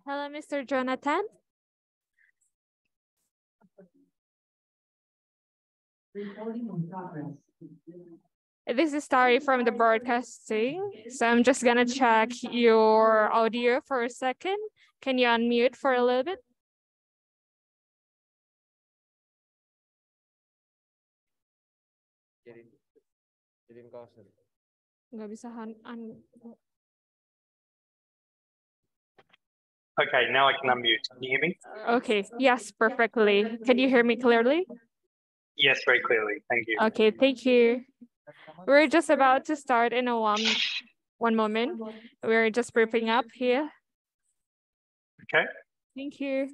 Hello, Mr. Jonathan. Recording in progress. This is Tari from the broadcasting. So I'm just gonna check your audio for a second. Can you unmute for a little bit? Nggak bisa Okay, now I can unmute. Can you hear me? Okay, yes, perfectly. Can you hear me clearly? Yes, very clearly. Thank you. Okay, thank you. We're just about to start in a one moment. We're just briefing up here. Okay. Thank you.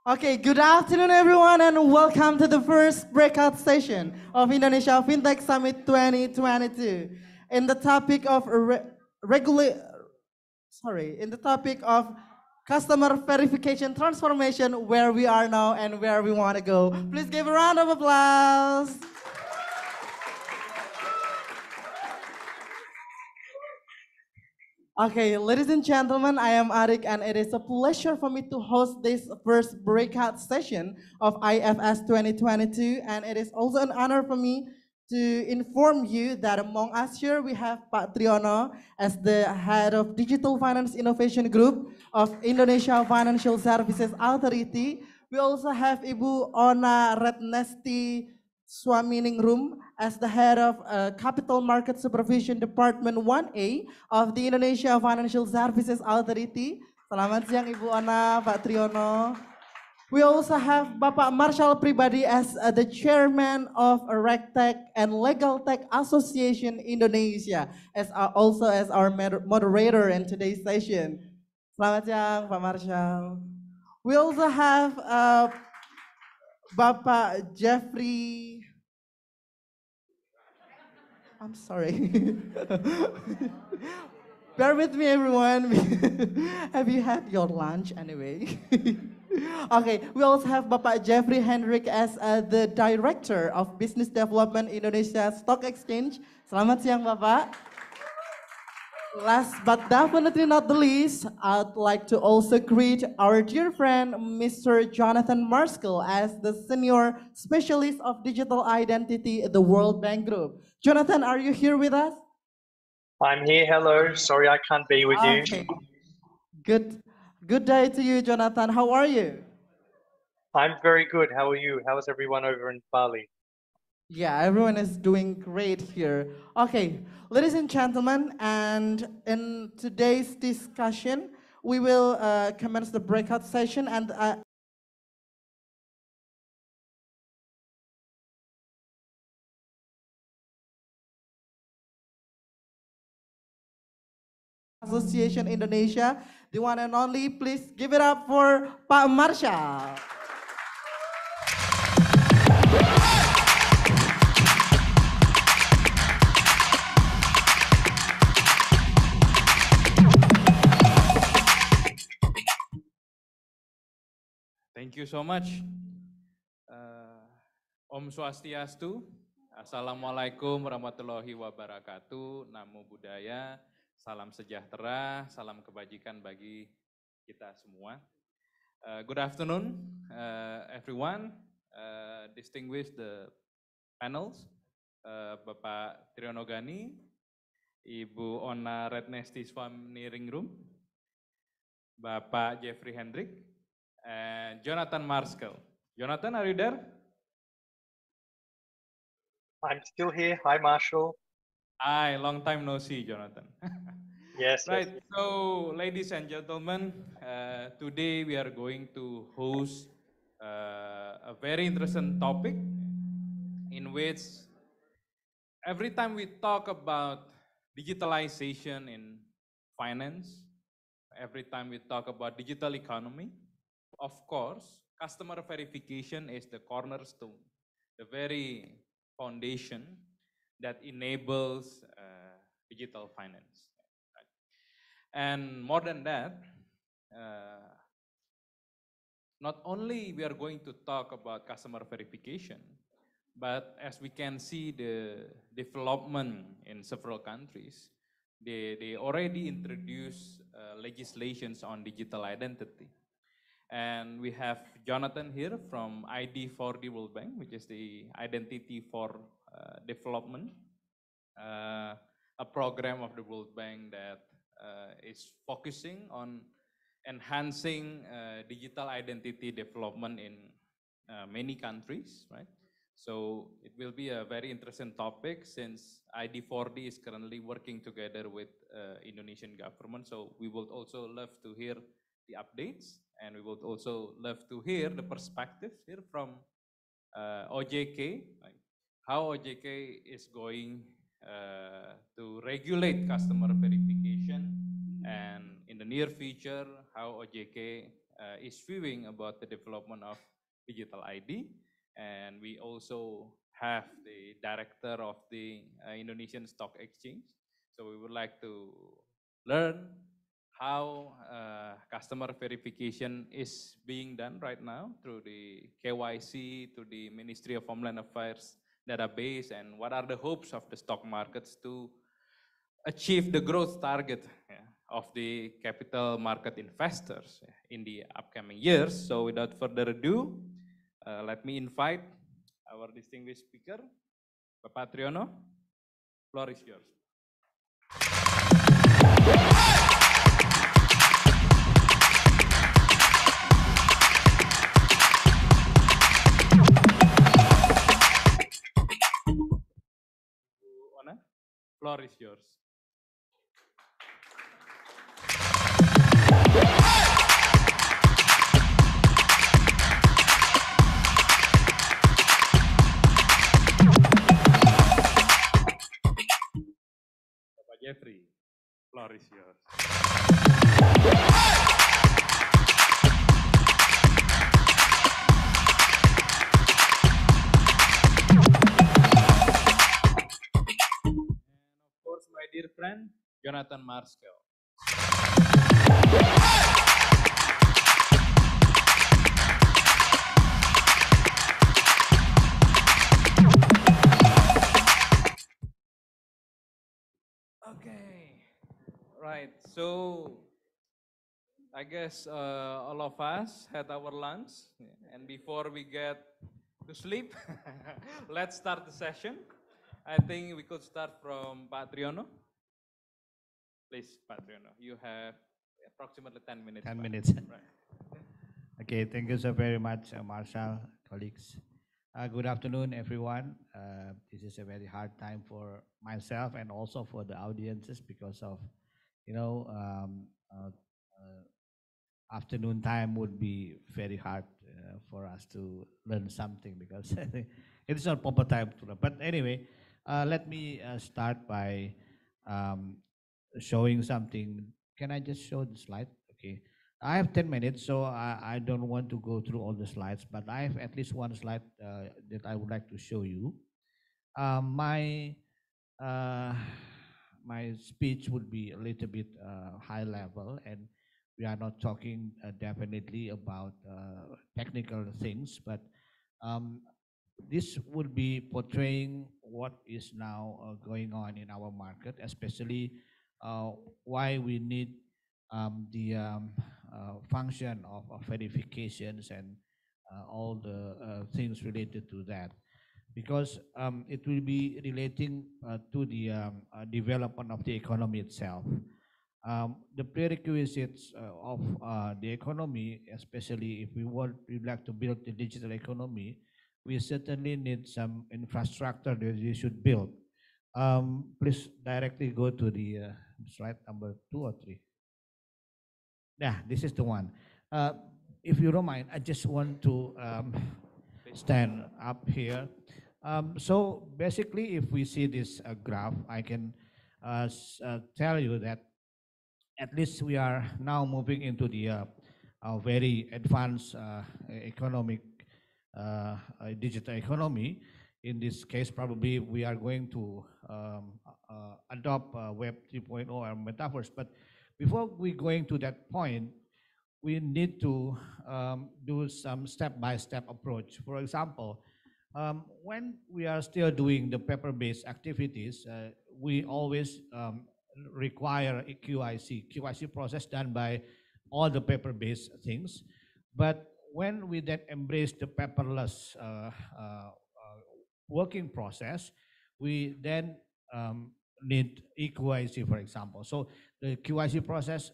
Okay, good afternoon, everyone, and welcome to the first breakout session of Indonesia FinTech Summit 2022. In the topic of in the topic of customer verification transformation, where we are now and where we want to go. Please give a round of applause. Okay, ladies and gentlemen, I am Arik and it is a pleasure for me to host this first breakout session of IFS 2022, and it is also an honor for me to inform you that among us here we have Pak Triono as the head of Digital Finance Innovation Group of Indonesia Financial Services Authority. We also have Ibu Ona Retnesti Swaminingrum as the head of Capital Market Supervision Department 1A of the Indonesia Financial Services Authority. Selamat siang Ibu Ona, Pak Triono. We also have Bapak Marshall Pribadi as the chairman of RegTech and Legal Tech Association Indonesia, also as our moderator in today's session. Selamat siang Pak Marshall. We also have Bapak Jeffrey. I'm sorry. Bear with me, everyone. Have you had your lunch anyway? Okay, we also have Bapak Jeffrey Hendrik as the Director of Business Development Indonesia Stock Exchange. Selamat siang, Bapak. Last but definitely not the least, I'd like to also greet our dear friend, Mr. Jonathan Marskell, as the Senior Specialist of Digital Identity at the World Bank Group. Jonathan, are you here with us? I'm here. Hello. Sorry I can't be with you. Good day to you, Jonathan. How are you? I'm very good. How are you? How is everyone over in Bali? Yeah, everyone is doing great here. Okay, ladies and gentlemen, and in today's discussion, we will commence the breakout session, and Association Indonesia, the one and only. Please give it up for Pak Marshall. Thank you so much. Om Swastiastu, Assalamualaikum warahmatullahi wabarakatuh, Namo Buddhaya, salam sejahtera, salam kebajikan bagi kita semua. Good afternoon, everyone, distinguished the panels, Bapak Triono Gani, Ibu Ona Retnesti Swaminingrum, Bapak Jeffrey Hendrik, and Jonathan Marskell. Jonathan, are you there? I'm still here. Hi, Marshall. Hi, long time no see, Jonathan. Yes. Right, yes. So ladies and gentlemen, today we are going to host a very interesting topic in which every time we talk about digitalization in finance, every time we talk about digital economy, of course, customer verification is the cornerstone, the very foundation that enables digital finance. Right? And more than that, not only we are going to talk about customer verification, but as we can see the development in several countries, they already introduced legislations on digital identity. And we have Jonathan here from ID4D World Bank, which is the Identity for Development, a program of the World Bank that is focusing on enhancing digital identity development in many countries, right? So it will be a very interesting topic since ID4D is currently working together with Indonesian government. So we would also love to hear the updates, and we would also love to hear the perspectives here from OJK, right? How OJK is going to regulate customer verification, and in the near future, how OJK is viewing about the development of digital ID. And we also have the director of the Indonesian Stock Exchange. So we would like to learn how customer verification is being done right now through the KYC, to the Ministry of Homeland Affairs database, and what are the hopes of the stock markets to achieve the growth target of the capital market investors in the upcoming years. So without further ado, let me invite our distinguished speaker, Bapak Triono. Floor is yours. Ona, floor is yours. Bapak Jeffrey, floor is yours. My dear friend, Jonathan Marskel. Okay, right. So I guess all of us had our lunch, and before we get to sleep, let's start the session. I think we could start from Pak Triono. Please, Pak Triono, you have approximately 10 minutes. 10 Pak. minutes. Right. Okay, thank you so very much, Marshall, colleagues. Good afternoon, everyone. This is a very hard time for myself and also for the audiences because of, afternoon time would be very hard for us to learn something because it's not proper time to learn. But anyway, let me start by showing something. Can I just show the slide? Okay. I have 10 minutes, so I don't want to go through all the slides, but I have at least one slide that I would like to show you. My speech would be a little bit high level, and we are not talking definitely about technical things, but this would be portraying what is now going on in our market, especially why we need the function of verifications and all the things related to that, because it will be relating to the development of the economy itself. The prerequisites of the economy, especially if we'd like to build the digital economy, we certainly need some infrastructure that we should build. Please directly go to the slide number 2 or 3. Yeah, this is the one. If you don't mind, I just want to stand up here. So basically, if we see this graph, I can tell you that at least we are now moving into the very advanced economic digital economy. In this case, probably we are going to adopt Web 3.0 or metaverse. But before we going to that point, we need to do some step-by-step approach. For example, when we are still doing the paper-based activities, we always require a QIC process done by all the paper-based things. But when we then embrace the paperless working process, we then need eQIC, for example. So the QIC process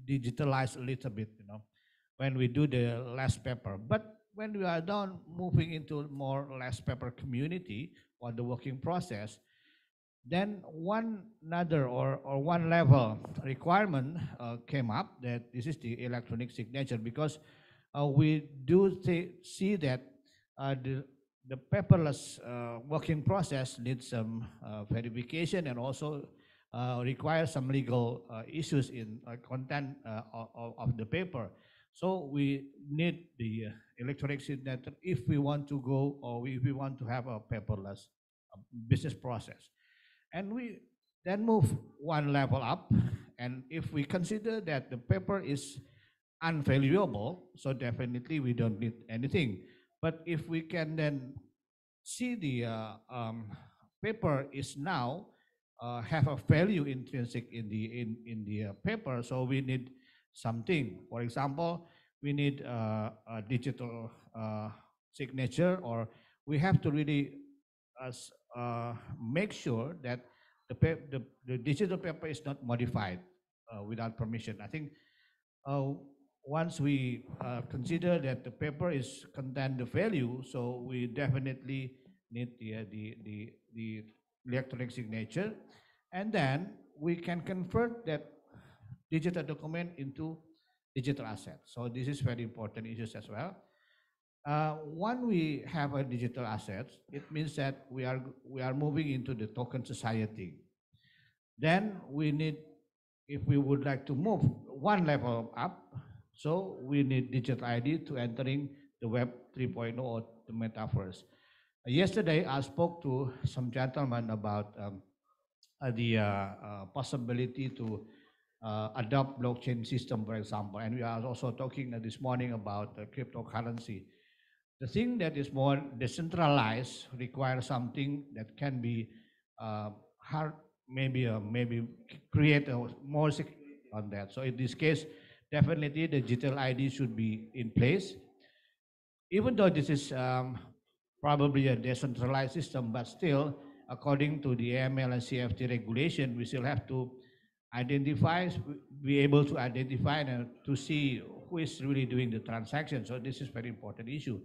digitalized a little bit, when we do the less paper. But when we are done moving into more less paper community or the working process, then one level requirement came up, that this is the electronic signature, because we do see that the paperless working process needs some verification and also requires some legal issues in content of the paper. So we need the electronic signature if we want to go or if we want to have a paperless business process. And we then move one level up. And if we consider that the paper is unvaluable, so definitely we don't need anything. But if we can then see the paper is now have a value intrinsic in the paper, so we need something. For example, we need a digital signature, or we have to really make sure that the digital paper is not modified without permission. I think uh, once we consider that the paper is contain the value, so we definitely need the electronic signature, and then we can convert that digital document into digital asset. So this is very important issues as well. When we have a digital asset, it means that we are moving into the token society. Then we need, if we would like to move one level up, so we need digital ID to entering the Web 3.0 or the metaverse. Yesterday, I spoke to some gentlemen about the possibility to adopt blockchain system, for example, and we are also talking this morning about cryptocurrency. The thing that is more decentralized requires something that can be hard, maybe create a more security on that. So in this case, definitely the digital ID should be in place. Even though this is probably a decentralized system, but still, according to the AML and CFT regulation, we still have to identify, be able to identify and to see who is really doing the transaction. So this is very important issue.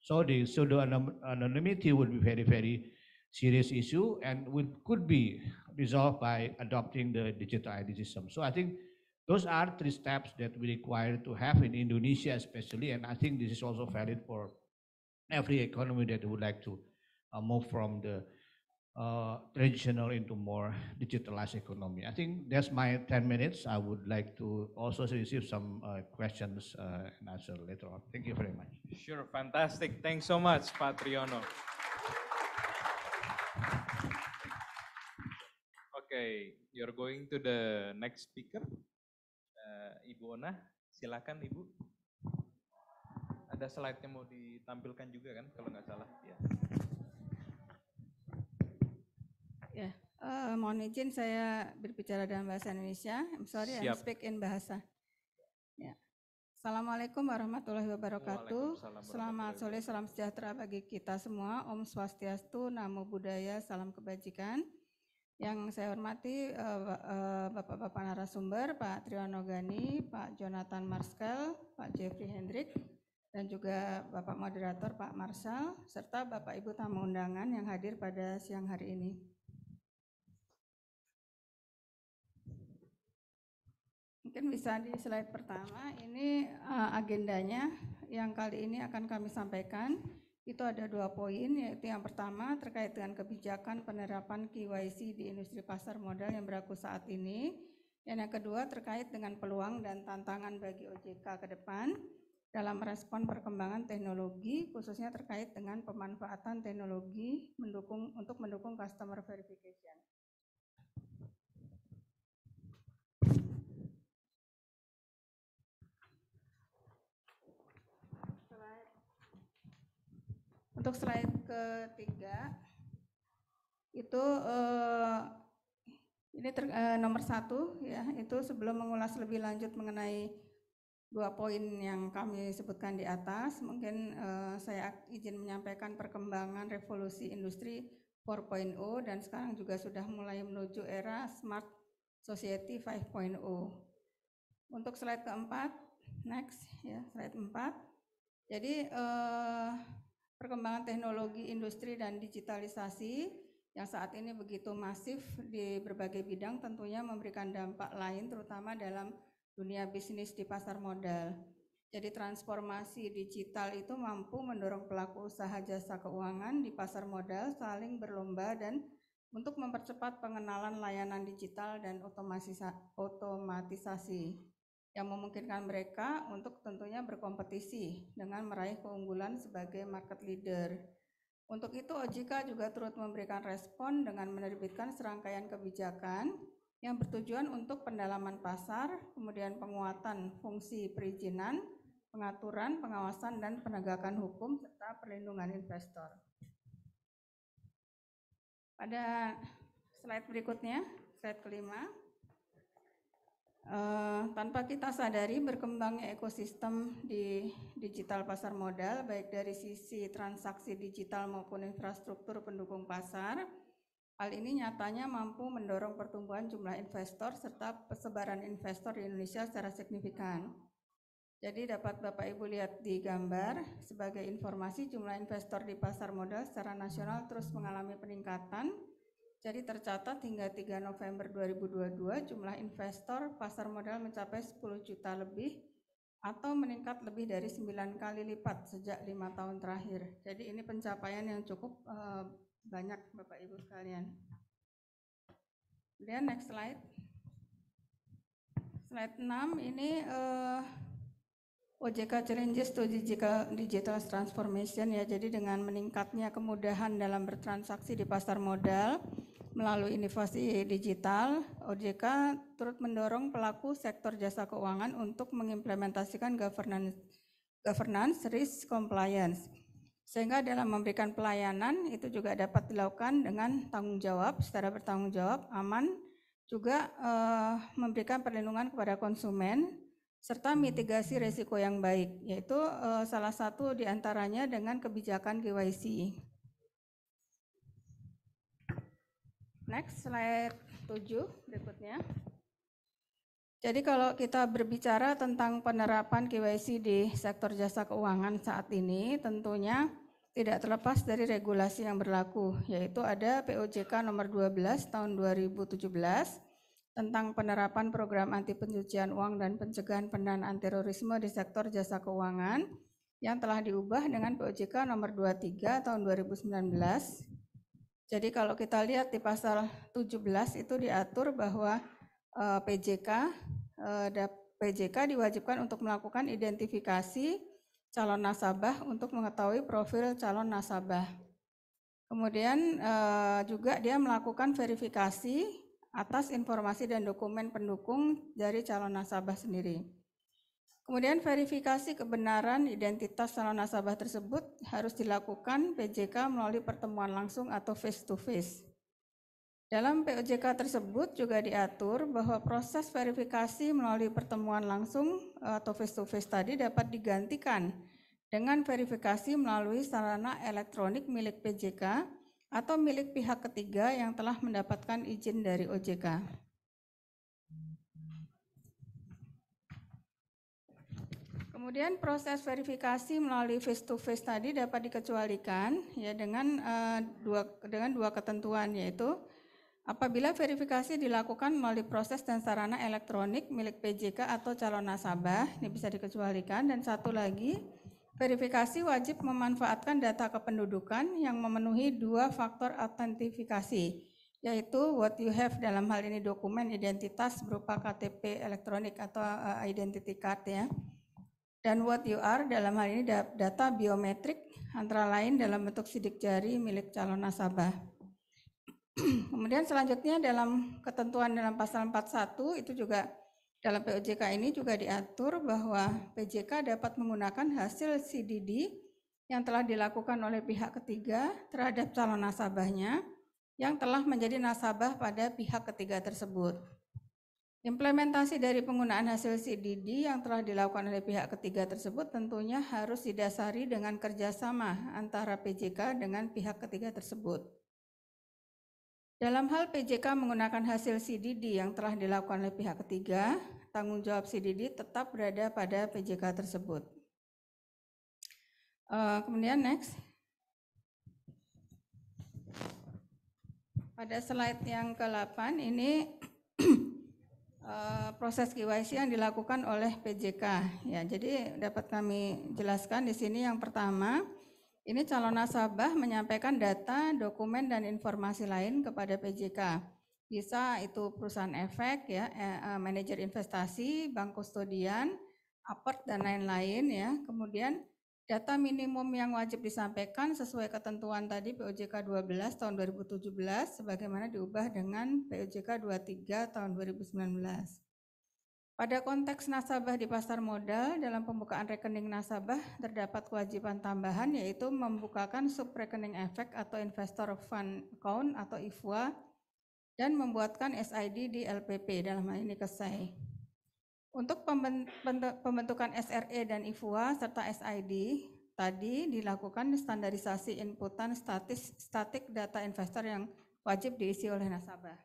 So the pseudo anonymity would be very serious issue and could be resolved by adopting the digital ID system. So I think those are three steps that we require to have in Indonesia especially, and I think this is also valid for every economy that would like to move from the traditional into more digitalized economy. I think that's my 10 minutes. I would like to also receive some questions and answer later on. Thank you very much. Sure, fantastic. Thanks so much, Pak Triyono. Okay, you're going to the next speaker. Ibu Ona, silakan Ibu. Ada slide-nya mau ditampilkan juga kan, kalau nggak salah. Ya. Ya, mohon izin saya berbicara dalam bahasa Indonesia. I'm sorry, I speak in bahasa. Ya. Assalamualaikum warahmatullahi wabarakatuh. Selamat sore, salam sejahtera bagi kita semua. Om Swastiastu, Namo Buddhaya, salam kebajikan. Yang saya hormati Bapak-Bapak narasumber, Pak Triyono Gani, Pak Jonathan Marskel, Pak Jeffrey Hendrik, dan juga Bapak Moderator Pak Marshall, serta Bapak Ibu tamu undangan yang hadir pada siang hari ini. Mungkin bisa di slide pertama, ini agendanya yang kali ini akan kami sampaikan. Itu ada 2 poin, yaitu yang pertama terkait dengan kebijakan penerapan KYC di industri pasar modal yang berlaku saat ini. Dan yang kedua terkait dengan peluang dan tantangan bagi OJK ke depan dalam merespon perkembangan teknologi, khususnya terkait dengan pemanfaatan teknologi untuk mendukung customer verification. Untuk slide ketiga, itu ini nomor 1 ya, itu sebelum mengulas lebih lanjut mengenai 2 poin yang kami sebutkan di atas, mungkin saya izin menyampaikan perkembangan revolusi industri 4.0 dan sekarang juga sudah mulai menuju era Smart Society 5.0. Untuk slide keempat, next ya, slide 4. Jadi perkembangan teknologi industri dan digitalisasi yang saat ini begitu masif di berbagai bidang tentunya memberikan dampak lain terutama dalam dunia bisnis di pasar modal. Jadi transformasi digital itu mampu mendorong pelaku usaha jasa keuangan di pasar modal saling berlomba dan untuk mempercepat pengenalan layanan digital dan otomatisasi. yang memungkinkan mereka untuk tentunya berkompetisi dengan meraih keunggulan sebagai market leader. Untuk itu OJK juga turut memberikan respon dengan menerbitkan serangkaian kebijakan yang bertujuan untuk pendalaman pasar, kemudian penguatan fungsi perizinan, pengaturan, pengawasan, dan penegakan hukum, serta perlindungan investor. Pada slide berikutnya, slide kelima, tanpa kita sadari berkembangnya ekosistem di digital pasar modal, baik dari sisi transaksi digital maupun infrastruktur pendukung pasar, hal ini nyatanya mampu mendorong pertumbuhan jumlah investor serta persebaran investor di Indonesia secara signifikan. Jadi dapat Bapak Ibu lihat di gambar, sebagai informasi jumlah investor di pasar modal secara nasional terus mengalami peningkatan. Jadi tercatat hingga 3 November 2022 jumlah investor pasar modal mencapai 10 juta lebih atau meningkat lebih dari 9 kali lipat sejak 5 tahun terakhir. Jadi ini pencapaian yang cukup banyak Bapak Ibu sekalian. Kemudian next slide. Slide 6 ini OJK Challenges to Digital Transformation ya. Jadi dengan meningkatnya kemudahan dalam bertransaksi di pasar modal melalui inovasi digital, OJK turut mendorong pelaku sektor jasa keuangan untuk mengimplementasikan governance risk compliance. Sehingga dalam memberikan pelayanan itu juga dapat dilakukan dengan tanggung jawab, secara bertanggung jawab, aman, juga memberikan perlindungan kepada konsumen, serta mitigasi risiko yang baik, yaitu salah satu diantaranya dengan kebijakan KYC. Next, slide 7 berikutnya. Jadi kalau kita berbicara tentang penerapan KYC di sektor jasa keuangan saat ini, tentunya tidak terlepas dari regulasi yang berlaku, yaitu ada POJK nomor 12 tahun 2017 tentang penerapan program anti pencucian uang dan pencegahan pendanaan terorisme di sektor jasa keuangan yang telah diubah dengan POJK nomor 23 tahun 2019. Jadi kalau kita lihat di pasal 17 itu diatur bahwa PJK diwajibkan untuk melakukan identifikasi calon nasabah untuk mengetahui profil calon nasabah. Kemudian juga dia melakukan verifikasi atas informasi dan dokumen pendukung dari calon nasabah sendiri. Kemudian verifikasi kebenaran identitas calon nasabah tersebut harus dilakukan PJK melalui pertemuan langsung atau face to face. Dalam POJK tersebut juga diatur bahwa proses verifikasi melalui pertemuan langsung atau face to face tadi dapat digantikan dengan verifikasi melalui sarana elektronik milik PJK atau milik pihak ketiga yang telah mendapatkan izin dari OJK. Kemudian proses verifikasi melalui face to face tadi dapat dikecualikan ya dengan dua ketentuan, yaitu apabila verifikasi dilakukan melalui proses dan sarana elektronik milik PJK atau calon nasabah, ini bisa dikecualikan. Dan satu lagi, verifikasi wajib memanfaatkan data kependudukan yang memenuhi 2 faktor autentifikasi, yaitu what you have, dalam hal ini dokumen identitas berupa KTP elektronik atau identity card ya. Dan what you are, dalam hal ini data biometrik, antara lain dalam bentuk sidik jari milik calon nasabah. Kemudian selanjutnya dalam ketentuan dalam pasal 41 itu juga dalam POJK ini juga diatur bahwa PJK dapat menggunakan hasil CDD yang telah dilakukan oleh pihak ketiga terhadap calon nasabahnya yang telah menjadi nasabah pada pihak ketiga tersebut. Implementasi dari penggunaan hasil CDD yang telah dilakukan oleh pihak ketiga tersebut tentunya harus didasari dengan kerjasama antara PJK dengan pihak ketiga tersebut. Dalam hal PJK menggunakan hasil CDD yang telah dilakukan oleh pihak ketiga, tanggung jawab CDD tetap berada pada PJK tersebut. Kemudian next. Pada slide yang ke-8 ini proses KYC yang dilakukan oleh PJK ya. Jadi dapat kami jelaskan di sini yang pertama, ini calon nasabah menyampaikan data, dokumen dan informasi lain kepada PJK Bisa itu perusahaan efek ya, manajer investasi, bank kustodian, apert dan lain-lain ya. Kemudian data minimum yang wajib disampaikan sesuai ketentuan tadi POJK 12 tahun 2017 sebagaimana diubah dengan POJK 23 tahun 2019. Pada konteks nasabah di pasar modal, dalam pembukaan rekening nasabah terdapat kewajiban tambahan yaitu membukakan subrekening efek atau investor fund account atau IFWA dan membuatkan SID di LPP, dalam hal ini KSEI. Untuk pembentukan SRE dan IFWA serta SID tadi dilakukan standarisasi inputan statik data investor yang wajib diisi oleh nasabah.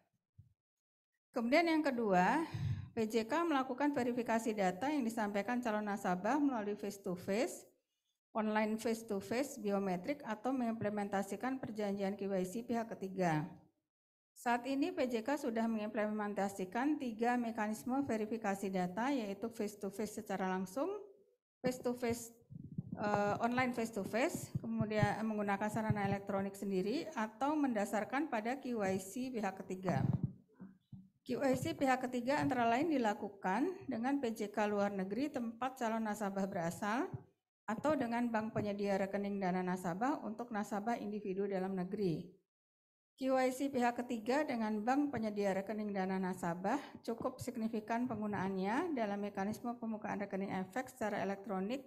Kemudian yang kedua, PJK melakukan verifikasi data yang disampaikan calon nasabah melalui face-to-face, online face-to-face, biometrik, atau mengimplementasikan perjanjian KYC pihak ketiga. Saat ini PJK sudah mengimplementasikan 3 mekanisme verifikasi data, yaitu face-to-face secara langsung, face-to-face online face-to-face, kemudian menggunakan sarana elektronik sendiri, atau mendasarkan pada KYC pihak ketiga. KYC pihak ketiga antara lain dilakukan dengan PJK luar negeri tempat calon nasabah berasal, atau dengan bank penyedia rekening dana nasabah untuk nasabah individu dalam negeri. KYC pihak ketiga dengan bank penyedia rekening dana nasabah cukup signifikan penggunaannya dalam mekanisme pembukaan rekening efek secara elektronik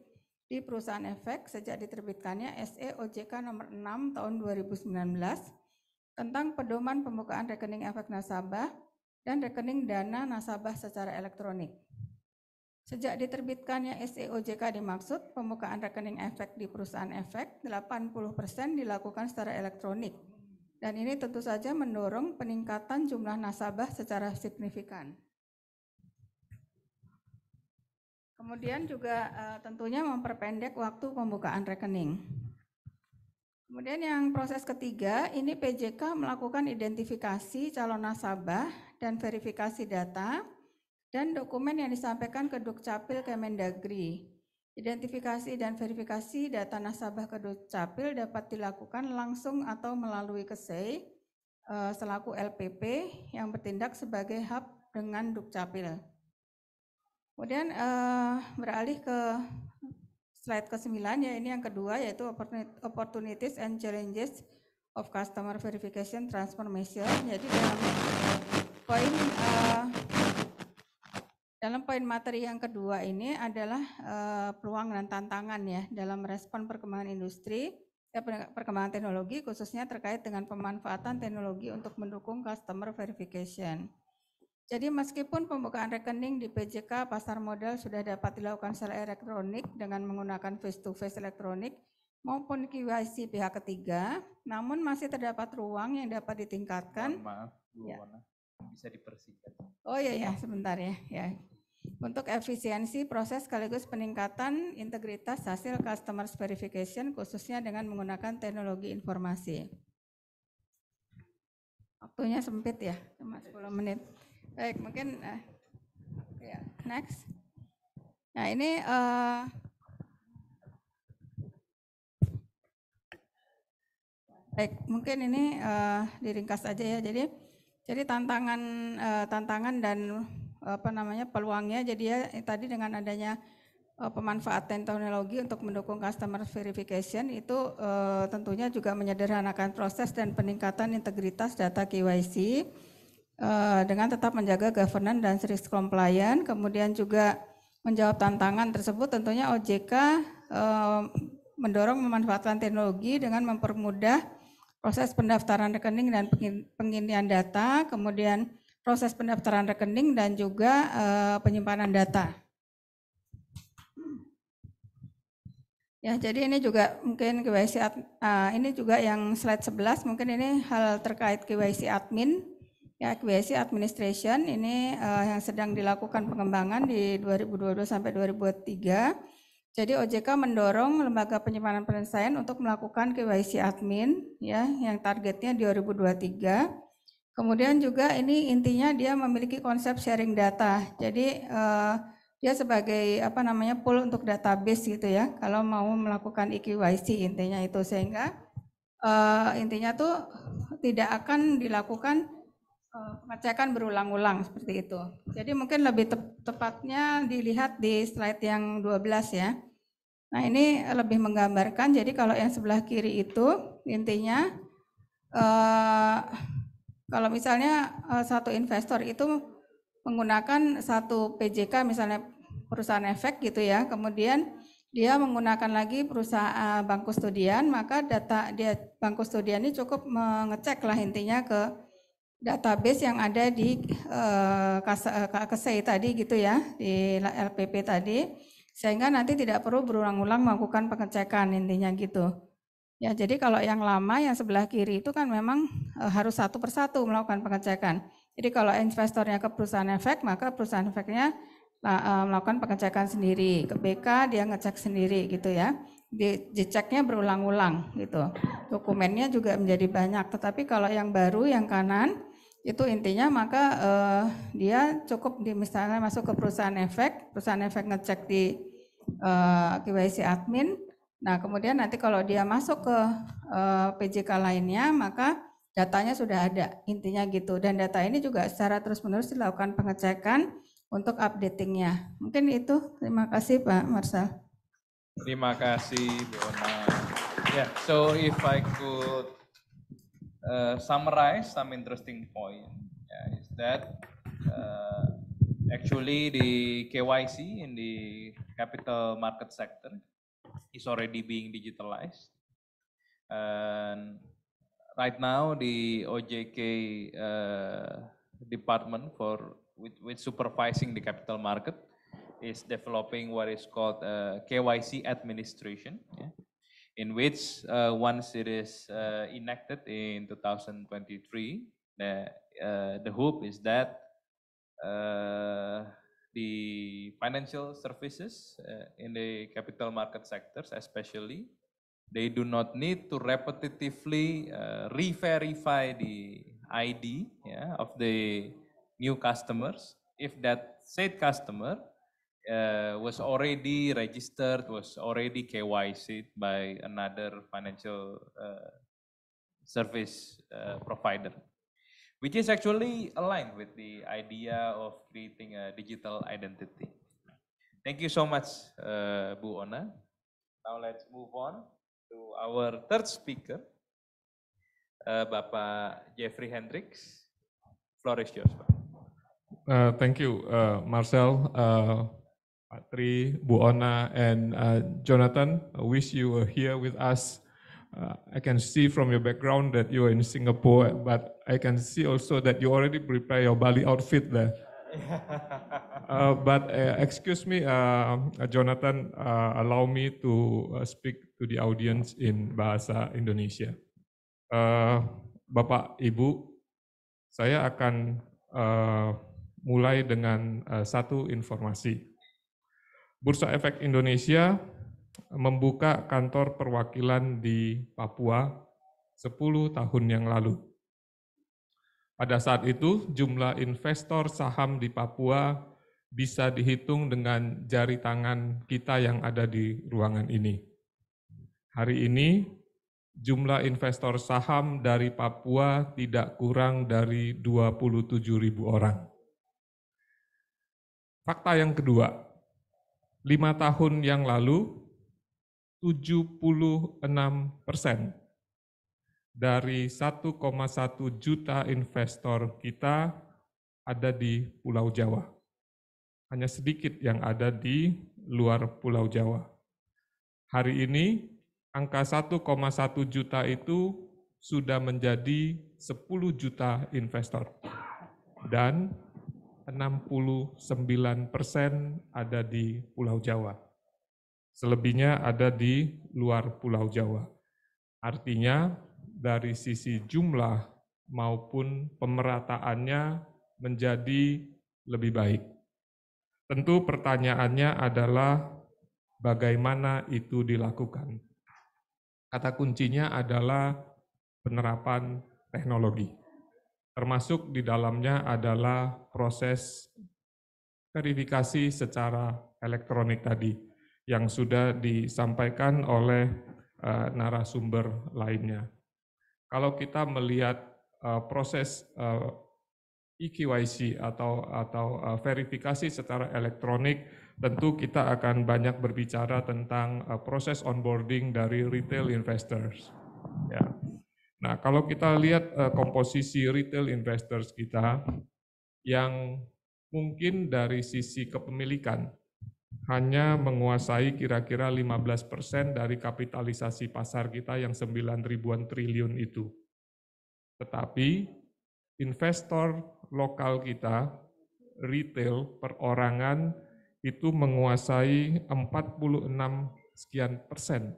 di perusahaan efek sejak diterbitkannya SE OJK nomor 6 tahun 2019 tentang pedoman pembukaan rekening efek nasabah dan rekening dana nasabah secara elektronik. Sejak diterbitkannya SE OJK dimaksud pembukaan rekening efek di perusahaan efek 80% dilakukan secara elektronik. Dan ini tentu saja mendorong peningkatan jumlah nasabah secara signifikan. Kemudian juga tentunya memperpendek waktu pembukaan rekening. Kemudian yang proses ketiga, ini PJK melakukan identifikasi calon nasabah dan verifikasi data dan dokumen yang disampaikan ke Dukcapil Kemendagri. Identifikasi dan verifikasi data nasabah ke Dukcapil dapat dilakukan langsung atau melalui KSEI selaku LPP yang bertindak sebagai hub dengan Dukcapil. Kemudian beralih ke slide ke-9 ya, ini yang kedua yaitu Opportunities and Challenges of Customer Verification Transformation. Jadi dalam poin materi yang kedua ini adalah peluang dan tantangan ya dalam respon perkembangan industri, perkembangan teknologi khususnya terkait dengan pemanfaatan teknologi untuk mendukung customer verification. Jadi meskipun pembukaan rekening di PJK pasar modal sudah dapat dilakukan secara elektronik dengan menggunakan face-to-face elektronik maupun KYC pihak ketiga, namun masih terdapat ruang yang dapat ditingkatkan. Maaf, Bu Ya. Wana, bisa dipersingkat. Oh iya sebentar ya. Untuk efisiensi proses sekaligus peningkatan integritas hasil customer verification khususnya dengan menggunakan teknologi informasi. Waktunya sempit ya, cuma 10 menit. Baik, mungkin ya, next. Nah, ini baik, mungkin ini diringkas aja ya. Jadi tantangan dan peluangnya. Jadi ya tadi dengan adanya pemanfaatan teknologi untuk mendukung customer verification itu tentunya juga menyederhanakan proses dan peningkatan integritas data KYC dengan tetap menjaga governance dan risk compliance. Kemudian juga menjawab tantangan tersebut tentunya OJK mendorong memanfaatkan teknologi dengan mempermudah proses pendaftaran rekening dan pengiriman data, kemudian proses pendaftaran rekening dan juga penyimpanan data. Ya, jadi ini juga mungkin KYC ini juga yang slide 11 mungkin ini hal terkait KYC admin. Ya, KYC administration ini yang sedang dilakukan pengembangan di 2022 sampai 2023. Jadi OJK mendorong lembaga penyimpanan penyelesaian untuk melakukan KYC admin ya yang targetnya di 2023. Kemudian juga ini intinya dia memiliki konsep sharing data. Jadi dia sebagai pool untuk database gitu ya. Kalau mau melakukan eKYC intinya itu sehingga intinya tuh tidak akan dilakukan pengecekan berulang-ulang seperti itu. Jadi mungkin lebih tepatnya dilihat di slide yang 12 ya. Nah ini lebih menggambarkan, jadi kalau yang sebelah kiri itu intinya kalau misalnya satu investor itu menggunakan satu PJK misalnya perusahaan efek gitu ya, kemudian dia menggunakan lagi perusahaan bank kustodian, maka data dia bank kustodian ini cukup mengecek lah intinya ke database yang ada di KSEI tadi gitu ya, di LPP tadi, sehingga nanti tidak perlu berulang-ulang melakukan pengecekan intinya gitu. Ya, jadi kalau yang lama yang sebelah kiri itu kan memang harus satu persatu melakukan pengecekan. Jadi kalau investornya ke perusahaan efek, maka perusahaan efeknya melakukan pengecekan sendiri. Ke BK dia ngecek sendiri gitu ya. Diceknya berulang-ulang gitu. Dokumennya juga menjadi banyak. Tetapi kalau yang baru yang kanan itu intinya maka dia cukup misalnya masuk ke perusahaan efek ngecek di KYC admin. Nah kemudian nanti kalau dia masuk ke PJK lainnya maka datanya sudah ada intinya gitu. Dan data ini juga secara terus-menerus dilakukan pengecekan untuk updatingnya. Mungkin itu. Terima kasih Pak Marcel. Terima kasih Bu Ona. Yeah, so if I could summarize some interesting point, is that actually the KYC in the capital market sector is already being digitalized. And right now the OJK department with supervising the capital market is developing what is called KYC administration, in which once it is enacted in 2023, the hope is that the financial services in the capital market sectors especially, they do not need to repetitively re-verify the ID of the new customers if that said customer was already registered, was already KYC'd by another financial service provider, which is actually aligned with the idea of creating a digital identity. Thank you so much, Bu Ona. Now let's move on to our third speaker, Bapak Jeffrey Hendricks. Floor is yours, Pak. Thank you, Marcel, Patri, Bu Ona, and Jonathan. I wish you were here with us. I can see from your background that you are in Singapore, but I can see also that you already prepare your Bali outfit there. But excuse me, Jonathan, allow me to speak to the audience in Bahasa Indonesia. Bapak, Ibu, saya akan mulai dengan satu informasi. Bursa Efek Indonesia membuka kantor perwakilan di Papua 10 tahun yang lalu. Pada saat itu, jumlah investor saham di Papua bisa dihitung dengan jari tangan kita yang ada di ruangan ini. Hari ini, jumlah investor saham dari Papua tidak kurang dari 27.000 orang. Fakta yang kedua, 5 tahun yang lalu, 76% dari 1,1 juta investor kita ada di Pulau Jawa. Hanya sedikit yang ada di luar Pulau Jawa. Hari ini, angka 1,1 juta itu sudah menjadi 10 juta investor. Dan 69% ada di Pulau Jawa. Selebihnya ada di luar Pulau Jawa. Artinya dari sisi jumlah maupun pemerataannya menjadi lebih baik. Tentu pertanyaannya adalah bagaimana itu dilakukan. Kata kuncinya adalah penerapan teknologi. Termasuk di dalamnya adalah proses verifikasi secara elektronik tadi yang sudah disampaikan oleh narasumber lainnya. Kalau kita melihat proses EKYC atau verifikasi secara elektronik, tentu kita akan banyak berbicara tentang proses onboarding dari retail investors. Ya. Nah, kalau kita lihat komposisi retail investors kita yang mungkin dari sisi kepemilikan hanya menguasai kira-kira 15% dari kapitalisasi pasar kita yang 9 ribuan triliun itu. Tetapi investor lokal kita, retail perorangan itu menguasai 46 sekian persen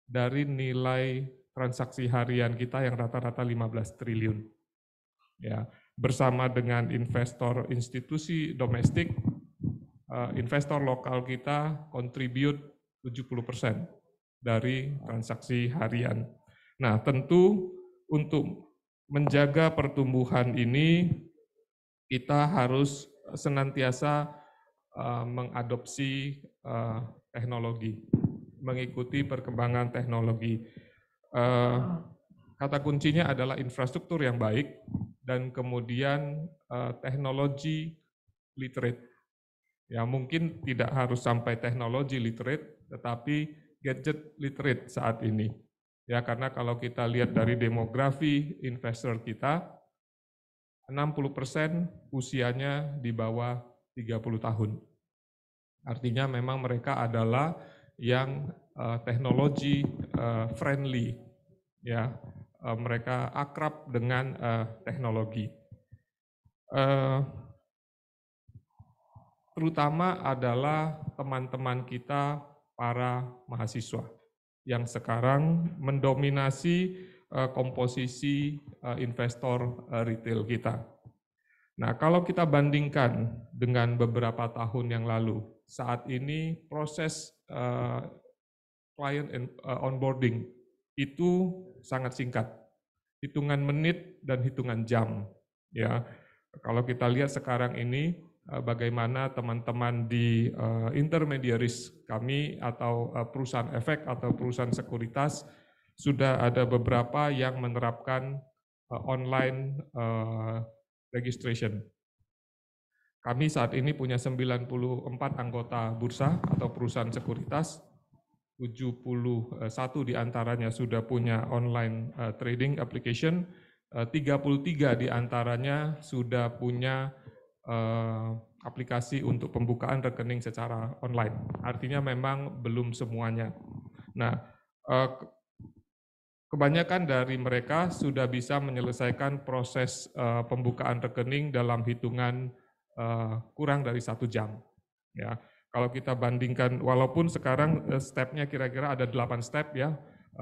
dari nilai transaksi harian kita yang rata-rata 15 triliun. Ya, bersama dengan investor institusi domestik, investor lokal kita kontribut 70% dari transaksi harian. Nah, tentu untuk menjaga pertumbuhan ini, kita harus senantiasa mengadopsi teknologi, mengikuti perkembangan teknologi. Kata kuncinya adalah infrastruktur yang baik dan kemudian teknologi literate. Ya, mungkin tidak harus sampai teknologi literate, tetapi gadget literate saat ini. Ya, karena kalau kita lihat dari demografi investor kita, 60% usianya di bawah 30 tahun. Artinya memang mereka adalah yang teknologi friendly, ya, mereka akrab dengan teknologi. Terutama adalah teman-teman kita para mahasiswa yang sekarang mendominasi komposisi investor retail kita. Nah, kalau kita bandingkan dengan beberapa tahun yang lalu, saat ini proses client onboarding itu sangat singkat, hitungan menit dan hitungan jam. Ya, kalau kita lihat sekarang ini bagaimana teman-teman di intermediaries kami atau perusahaan efek atau perusahaan sekuritas sudah ada beberapa yang menerapkan online registration. Kami saat ini punya 94 anggota bursa atau perusahaan sekuritas, 71 diantaranya sudah punya online trading application, 33 diantaranya sudah punya aplikasi untuk pembukaan rekening secara online. Artinya memang belum semuanya. Nah, kebanyakan dari mereka sudah bisa menyelesaikan proses pembukaan rekening dalam hitungan kurang dari 1 jam. Ya, kalau kita bandingkan, walaupun sekarang stepnya kira-kira ada 8 step ya,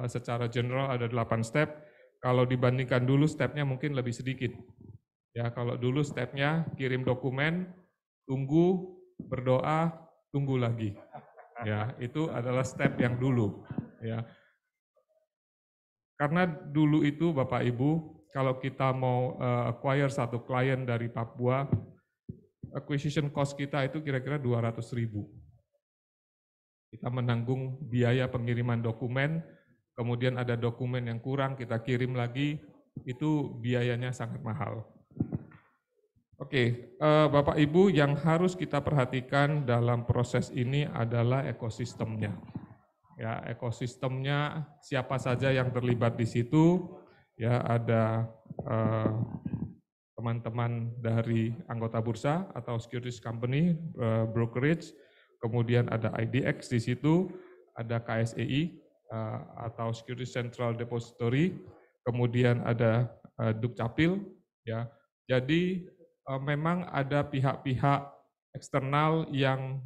secara general ada 8 step. Kalau dibandingkan dulu stepnya mungkin lebih sedikit. Ya, kalau dulu stepnya kirim dokumen, tunggu, berdoa, tunggu lagi. Ya, itu adalah step yang dulu. Ya. Karena dulu itu Bapak Ibu, kalau kita mau acquire satu klien dari Papua, acquisition cost kita itu kira-kira 200.000. Kita menanggung biaya pengiriman dokumen, kemudian ada dokumen yang kurang, kita kirim lagi, itu biayanya sangat mahal. Oke, Bapak Ibu, yang harus kita perhatikan dalam proses ini adalah ekosistemnya. Ya, ekosistemnya siapa saja yang terlibat di situ, ya ada teman-teman dari anggota bursa atau securities company, brokerage, kemudian ada IDX di situ, ada KSEI atau Securities Central Depository, kemudian ada Dukcapil, ya. Jadi memang ada pihak-pihak eksternal yang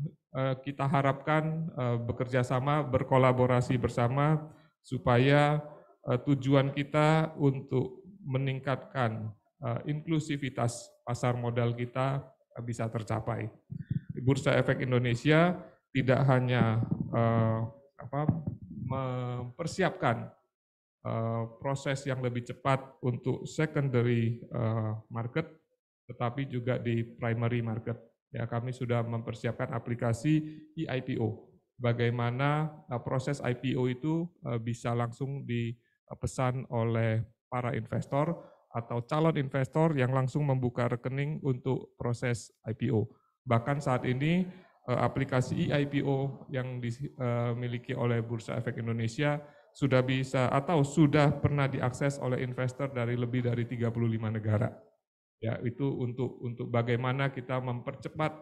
kita harapkan bekerja sama, berkolaborasi bersama supaya tujuan kita untuk meningkatkan inklusivitas pasar modal kita bisa tercapai. Bursa Efek Indonesia tidak hanya mempersiapkan proses yang lebih cepat untuk secondary market, tetapi juga di primary market. Ya, kami sudah mempersiapkan aplikasi e-IPO. Bagaimana proses IPO itu bisa langsung dipesan oleh para investor atau calon investor yang langsung membuka rekening untuk proses IPO. Bahkan saat ini aplikasi e-IPO yang dimiliki oleh Bursa Efek Indonesia sudah bisa atau sudah pernah diakses oleh investor dari lebih dari 35 negara. Ya, itu untuk bagaimana kita mempercepat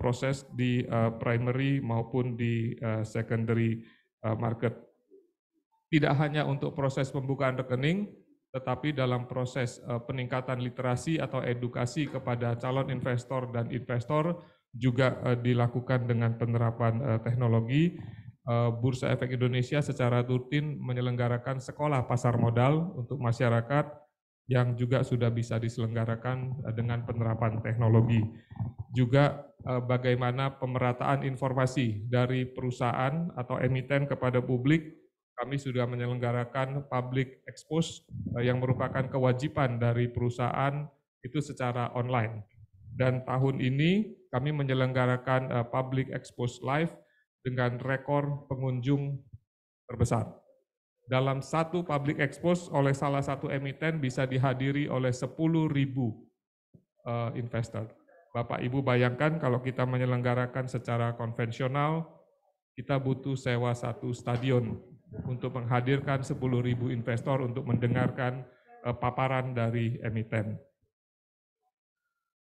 proses di primary maupun di secondary market. Tidak hanya untuk proses pembukaan rekening, tetapi dalam proses peningkatan literasi atau edukasi kepada calon investor dan investor juga dilakukan dengan penerapan teknologi. Bursa Efek Indonesia secara rutin menyelenggarakan sekolah pasar modal untuk masyarakat yang juga sudah bisa diselenggarakan dengan penerapan teknologi. Juga bagaimana pemerataan informasi dari perusahaan atau emiten kepada publik, kami sudah menyelenggarakan public expose yang merupakan kewajiban dari perusahaan itu secara online. Dan tahun ini kami menyelenggarakan public expose live dengan rekor pengunjung terbesar. Dalam satu public expose oleh salah satu emiten bisa dihadiri oleh 10.000 investor. Bapak Ibu bayangkan kalau kita menyelenggarakan secara konvensional, kita butuh sewa satu stadion untuk menghadirkan 10.000 investor untuk mendengarkan paparan dari emiten.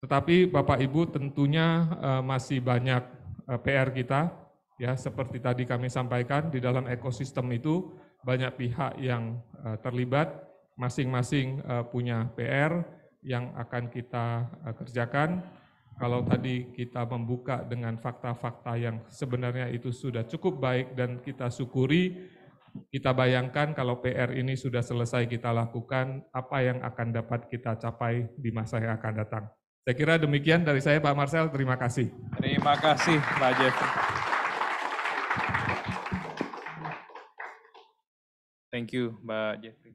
Tetapi Bapak Ibu tentunya masih banyak PR kita, ya seperti tadi kami sampaikan di dalam ekosistem itu banyak pihak yang terlibat, masing-masing punya PR yang akan kita kerjakan. Kalau tadi kita membuka dengan fakta-fakta yang sebenarnya itu sudah cukup baik dan kita syukuri, kita bayangkan kalau PR ini sudah selesai kita lakukan, apa yang akan dapat kita capai di masa yang akan datang. Saya kira demikian dari saya, Pak Marcel. Terima kasih. Terima kasih, Pak Jeffrey. Thank you, Mbak Jeffrey.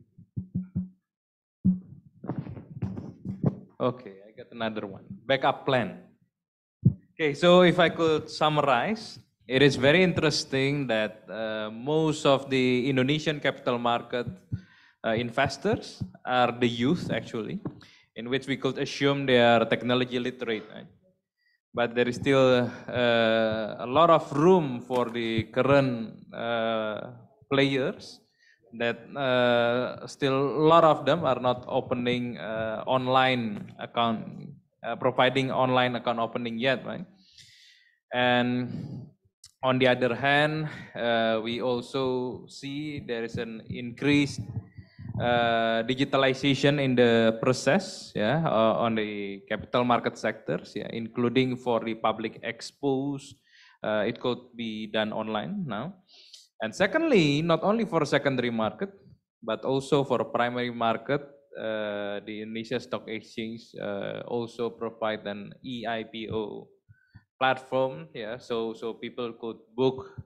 Okay, I got another one. Backup plan. Okay, so if I could summarize, it is very interesting that most of the Indonesian capital market investors are the youth actually, in which we could assume they are technology literate, right? But there is still a lot of room for the current players that still a lot of them are not opening online account, providing online account opening yet, right? And on the other hand, we also see there is an increased digitalization in the process, yeah, on the capital market sectors, yeah, including for the public expos, it could be done online now. And secondly, not only for secondary market, but also for primary market, the Indonesia Stock Exchange also provide an e-IPO platform, yeah, so people could book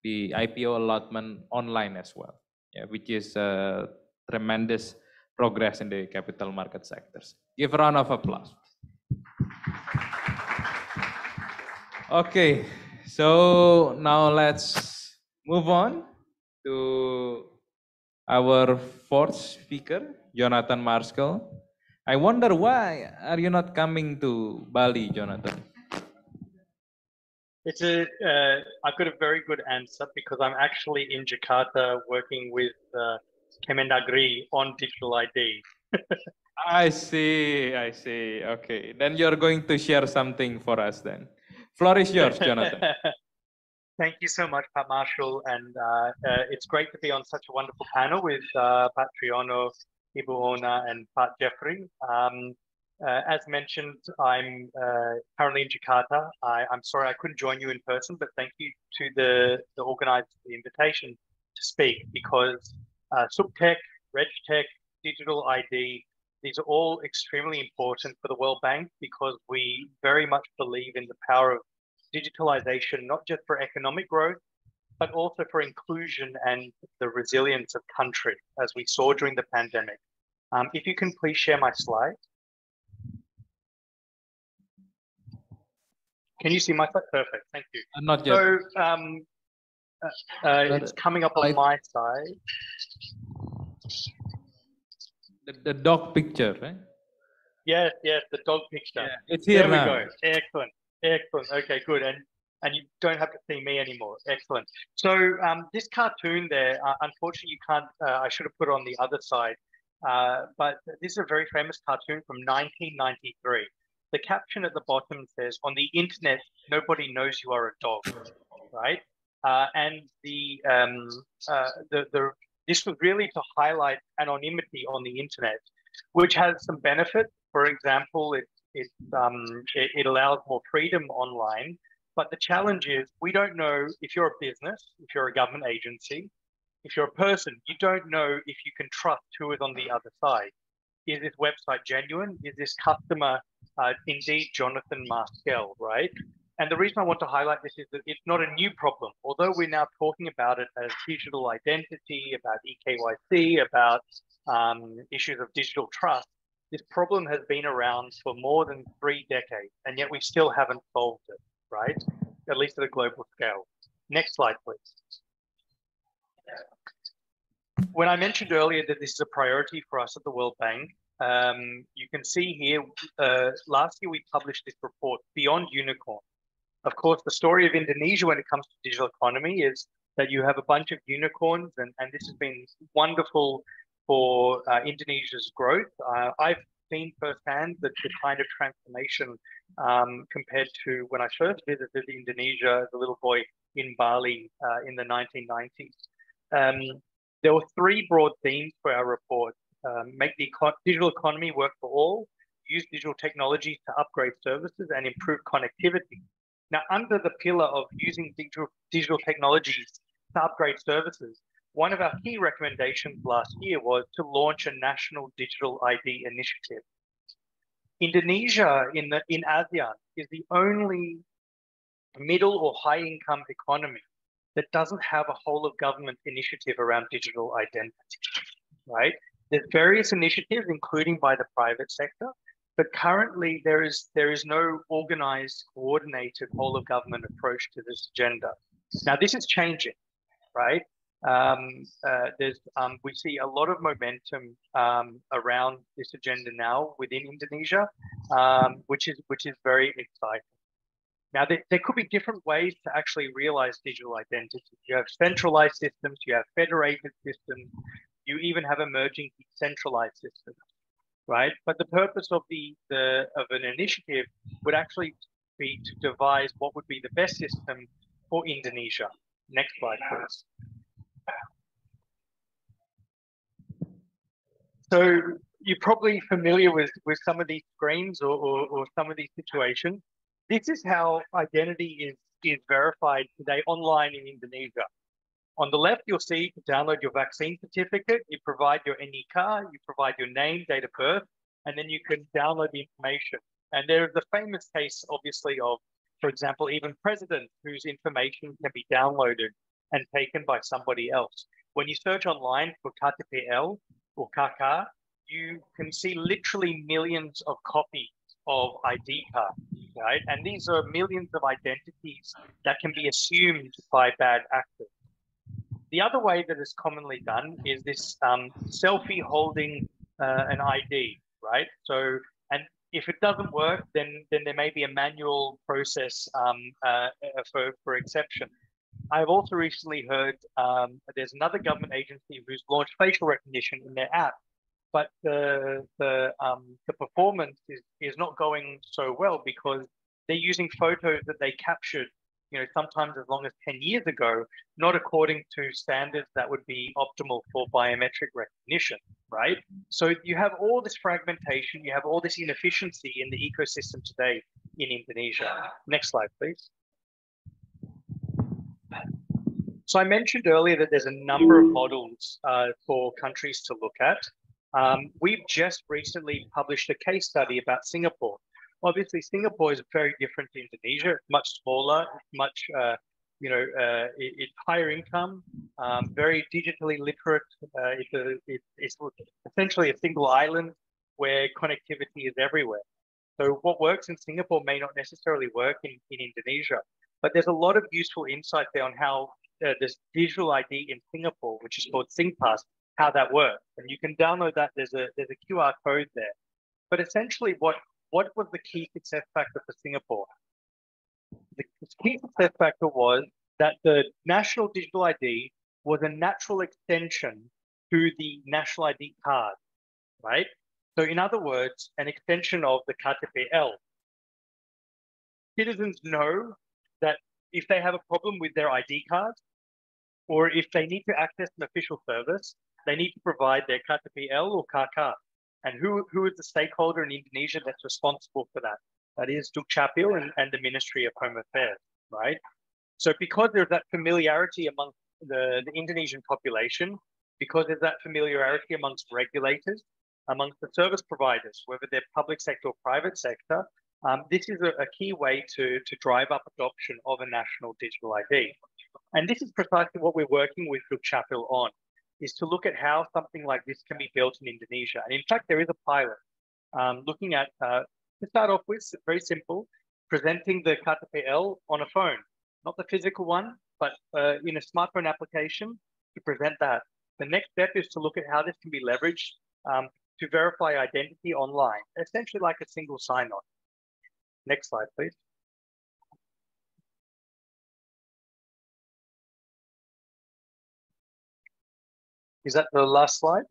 the IPO allotment online as well, yeah, which is tremendous progress in the capital market sectors. Give a round of applause. Okay, so now let's move on to our fourth speaker, Jonathan Marskell. I wonder why are you not coming to Bali, Jonathan? It's I've got a very good answer because I'm actually in Jakarta working with Kemendagri on digital ID. I see. Okay, then you're going to share something for us then. Floor is yours, Jonathan. Thank you so much, Pat Marshall, and it's great to be on such a wonderful panel with Pat Triono, Ibu Ona, and Pat Jeffrey. As mentioned, I'm currently in Jakarta. I'm sorry I couldn't join you in person, but thank you to the organizers for the invitation to speak, because SupTech, RegTech, digital ID, these are all extremely important for the World Bank, because we very much believe in the power of digitalization, not just for economic growth, but also for inclusion and the resilience of country, as we saw during the pandemic. If you can please share my slide. Can you see my slide? Perfect, thank you. Not yet. So it's coming up on my side. The dog picture, right? Yes, yes, the dog picture. Yeah, it's here There now. we go. Excellent, excellent. Okay, good. And you don't have to see me anymore. Excellent. So this cartoon there, unfortunately, you can't. I should have put it on the other side. But this is a very famous cartoon from 1993. The caption at the bottom says, "On the internet, nobody knows you are a dog," right? And this was really to highlight anonymity on the internet, which has some benefit. For example, it allows more freedom online. But the challenge is we don't know if you're a business, if you're a government agency, if you're a person, you don't know if you can trust who is on the other side. Is this website genuine? Is this customer indeed Jonathan Maskell, right? And the reason I want to highlight this is that it's not a new problem. Although we're now talking about it as digital identity, about eKYC, about issues of digital trust, this problem has been around for more than 3 decades, and yet we still haven't solved it, right? At least at a global scale. Next slide, please. When I mentioned earlier that this is a priority for us at the World Bank, you can see here, last year we published this report, Beyond Unicorn. Of course, the story of Indonesia when it comes to digital economy is that you have a bunch of unicorns, and this has been wonderful for Indonesia's growth. I've seen firsthand the kind of transformation compared to when I first visited Indonesia as a little boy in Bali in the 1990s. There were 3 broad themes for our report. Make the digital economy work for all, use digital technologies to upgrade services and improve connectivity. Now, under the pillar of using digital technologies to upgrade services, one of our key recommendations last year was to launch a national digital ID initiative. Indonesia in ASEAN is the only middle or high income economy that doesn't have a whole of government initiative around digital identity, right? There's various initiatives, including by the private sector, but currently there is no organized, coordinated whole of government approach to this agenda. Now, this is changing, right? We see a lot of momentum around this agenda now within Indonesia, which is very exciting. Now, there could be different ways to actually realize digital identity. You have centralized systems, you have federated systems, you even have emerging decentralized systems, right? But the purpose of an initiative would actually be to devise what would be the best system for Indonesia. Next slide, please. So you're probably familiar with some of these screens or some of these situations. This is how identity is verified today online in Indonesia. On the left, you'll see to download your vaccine certificate, you provide your NIK, you provide your name, date of birth, and then you can download the information. And there's the famous case, obviously, of, for example, even presidents whose information can be downloaded and taken by somebody else. When you search online for KTPL or KK, you can see literally millions of copies of ID cards, right? And these are millions of identities that can be assumed by bad actors. The other way that is commonly done is this selfie holding an ID, right? So, and if it doesn't work, then there may be a manual process for exception. I've also recently heard there's another government agency who's launched facial recognition in their app, but the performance is not going so well because they're using photos that they captured, sometimes as long as 10 years ago, not according to standards that would be optimal for biometric recognition, right? So you have all this fragmentation, you have all this inefficiency in the ecosystem today in Indonesia. Next slide, please. So I mentioned earlier that there's a number of models for countries to look at. We've just recently published a case study about Singapore. Obviously, Singapore is very different to Indonesia. It's much smaller, much, it's higher income, very digitally literate. It's essentially a single island where connectivity is everywhere. So what works in Singapore may not necessarily work in Indonesia, but there's a lot of useful insight there on how this digital ID in Singapore, which is called SingPass, how that works. And you can download that. There's a QR code there. But essentially, what was the key success factor for Singapore? The key success factor was that the National Digital ID was a natural extension to the National ID card, right? So in other words, an extension of the KTPL. Citizens know that if they have a problem with their ID card, or if they need to access an official service, they need to provide their KTPL or KK. And who is the stakeholder in Indonesia that's responsible for that? That is Dukcapil and the Ministry of Home Affairs, right? So because there's that familiarity amongst the Indonesian population, because there's that familiarity amongst regulators, amongst the service providers, whether they're public sector or private sector, this is a key way to drive up adoption of a national digital ID. And this is precisely what we're working with Dukcapil on, is to look at how something like this can be built in Indonesia. And in fact, there is a pilot looking at, to start off with, very simple, presenting the KTPL on a phone, not the physical one, but in a smartphone application to present that. The next step is to look at how this can be leveraged to verify identity online, essentially like a single sign-on. Next slide, please. Is that the last slide?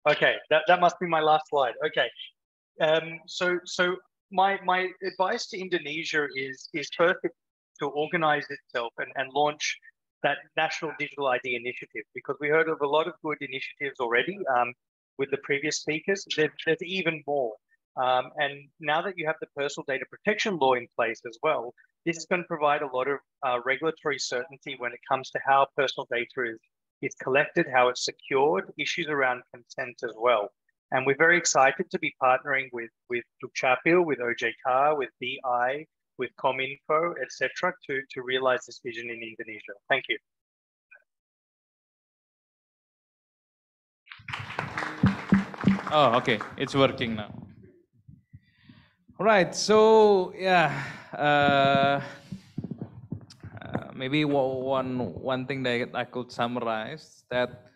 Okay, that must be my last slide. Okay, so my advice to Indonesia is first to organize itself and launch that National Digital ID initiative, because we heard of a lot of good initiatives already with the previous speakers. There's even more. And now that you have the personal data protection law in place as well, this is going to provide a lot of regulatory certainty when it comes to how personal data is collected, how it's secured, issues around consent as well. And we're very excited to be partnering with Dukcapil, with OJK, with BI, with Kominfo, etc., to realize this vision in Indonesia. Thank you. Oh, okay, it's working now. Right, so yeah, maybe one thing that I could summarize, that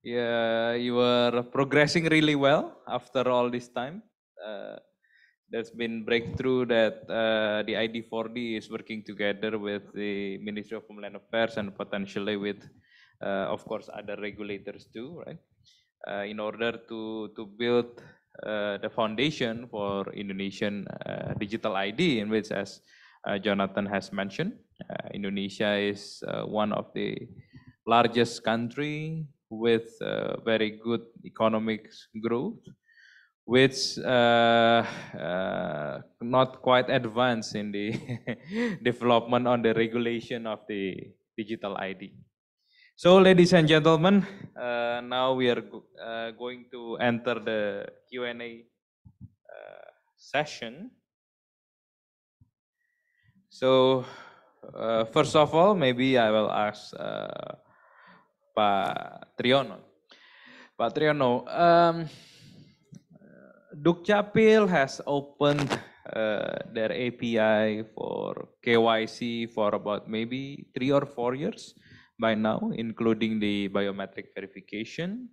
yeah, you were progressing really well after all this time. There's been breakthrough that the ID4D is working together with the Ministry of Homeland Affairs and potentially with, of course, other regulators too, right? In order to build the foundation for Indonesian digital ID, in which, as Jonathan has mentioned, Indonesia is one of the largest country with very good economic growth, which not quite advanced in the development on the regulation of the digital ID. So, ladies and gentlemen, now we are going to enter the Q&A session. So, first of all, maybe I will ask Pak Triyono. Pak Triyono, Dukcapil has opened their API for KYC for about maybe 3 or 4 years by now, including the biometric verification.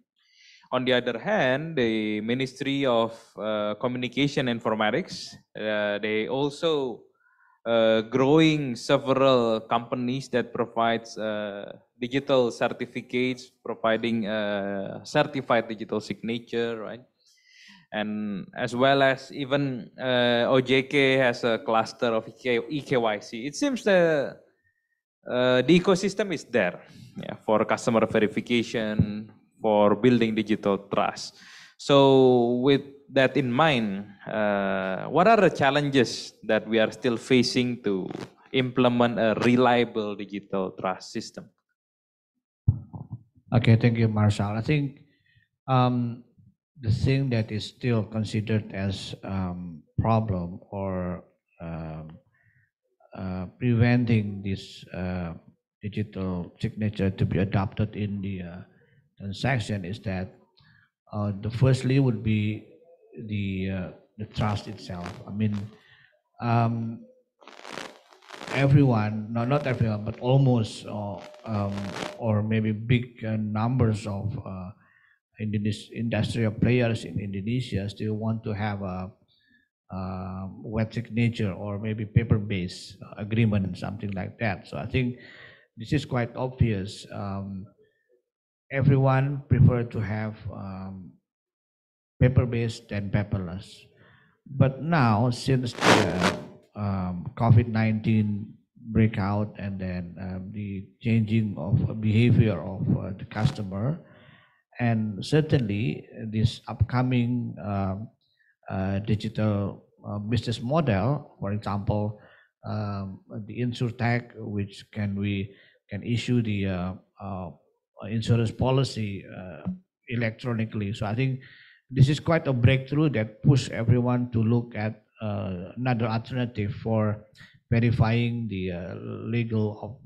On the other hand, the Ministry of Communication and Informatics, they also growing several companies that provides digital certificates, providing certified digital signature, right? And as well as even OJK has a cluster of eKYC. It seems the ecosystem is there, yeah, for customer verification, for building digital trust. So with that in mind, what are the challenges that we are still facing to implement a reliable digital trust system? Okay, thank you, Marshall. I think the thing that is still considered as problem or preventing this digital signature to be adopted in the transaction is that the firstly would be the trust itself. I mean, everyone, no, not everyone, but almost, or maybe big numbers of industrial players in Indonesia still want to have a wet signature or maybe paper-based agreement, something like that. So I think this is quite obvious. Everyone prefer to have paper-based than paperless. But now, since the COVID-19 breakout and then the changing of behavior of the customer, and certainly this upcoming digital business model, for example, the InsurTech, which can issue the insurance policy electronically. So I think this is quite a breakthrough that push everyone to look at another alternative for verifying the legal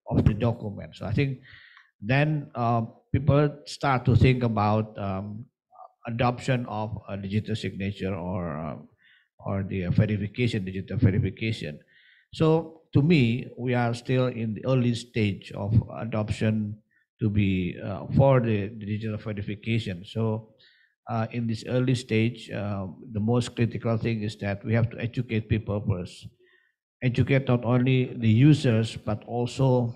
of the document. So I think then people start to think about adoption of a digital signature or the verification, digital verification. So to me, we are still in the early stage of adoption to be for the digital verification. So in this early stage, the most critical thing is that we have to educate people first. Educate not only the users, but also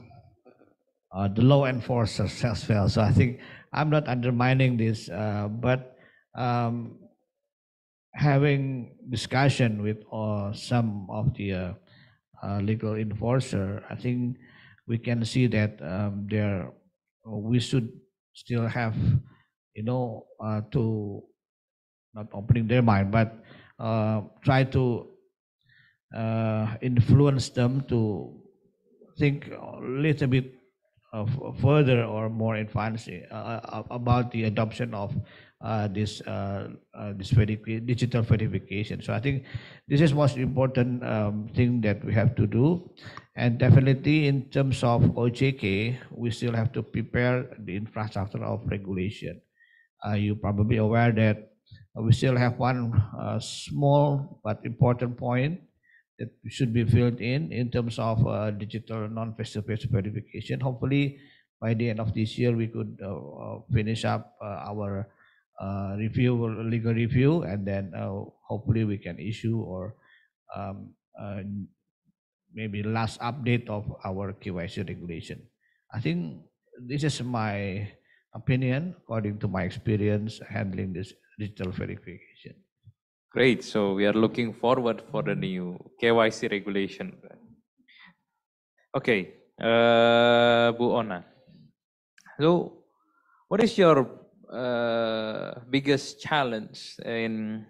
the law enforcers as well. So I think I'm not undermining this, but having discussion with some of the legal enforcer, I think we can see that we should still have, to not opening their mind, but try to influence them to think a little bit further or more advanced about the adoption of this digital verification. So I think this is most important thing that we have to do, and definitely in terms of OJK, we still have to prepare the infrastructure of regulation. You're probably aware that we still have one small but important point that should be filled in terms of digital non-face-to-face verification. Hopefully, by the end of this year, we could finish up our legal review, and then hopefully we can issue or maybe last update of our KYC regulation. I think this is my opinion according to my experience handling this digital verification. Great. So we are looking forward for the new KYC regulation. Okay, Bu Ona. So, what is your biggest challenge in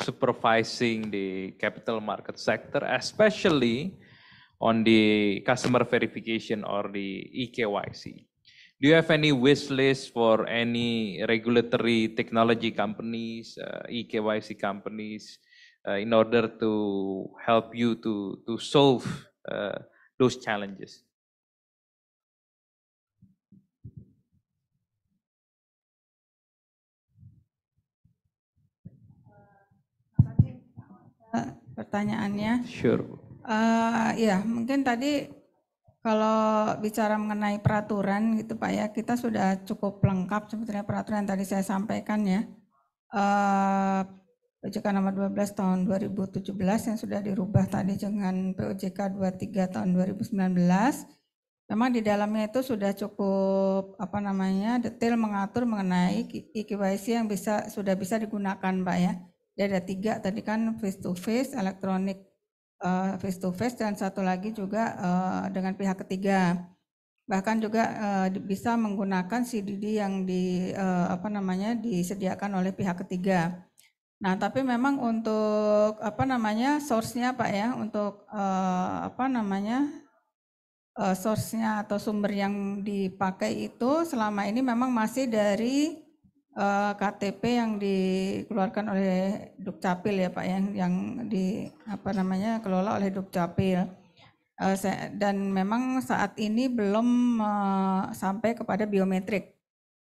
supervising the capital market sector, especially on the customer verification or the eKYC? Do you have any wish list for any regulatory technology companies, eKYC companies, in order to help you to solve those challenges? Pertanyaannya? Sure. Ya, mungkin tadi kalau bicara mengenai peraturan gitu Pak ya, kita sudah cukup lengkap sebetulnya peraturan yang tadi saya sampaikan ya. POJK nomor 12 tahun 2017 yang sudah dirubah tadi dengan POJK 23 tahun 2019. Memang di dalamnya itu sudah cukup detail mengatur mengenai eKYC yang sudah bisa digunakan Pak ya. Dia ada 3 tadi kan face to face, elektronik face to face, dan satu lagi juga dengan pihak ketiga. Bahkan juga bisa menggunakan CDD yang disediakan oleh pihak ketiga. Nah, tapi memang untuk source-nya Pak ya, untuk source-nya atau sumber yang dipakai itu selama ini memang masih dari KTP yang dikeluarkan oleh Dukcapil ya Pak, yang kelola oleh Dukcapil, dan memang saat ini belum sampai kepada biometrik.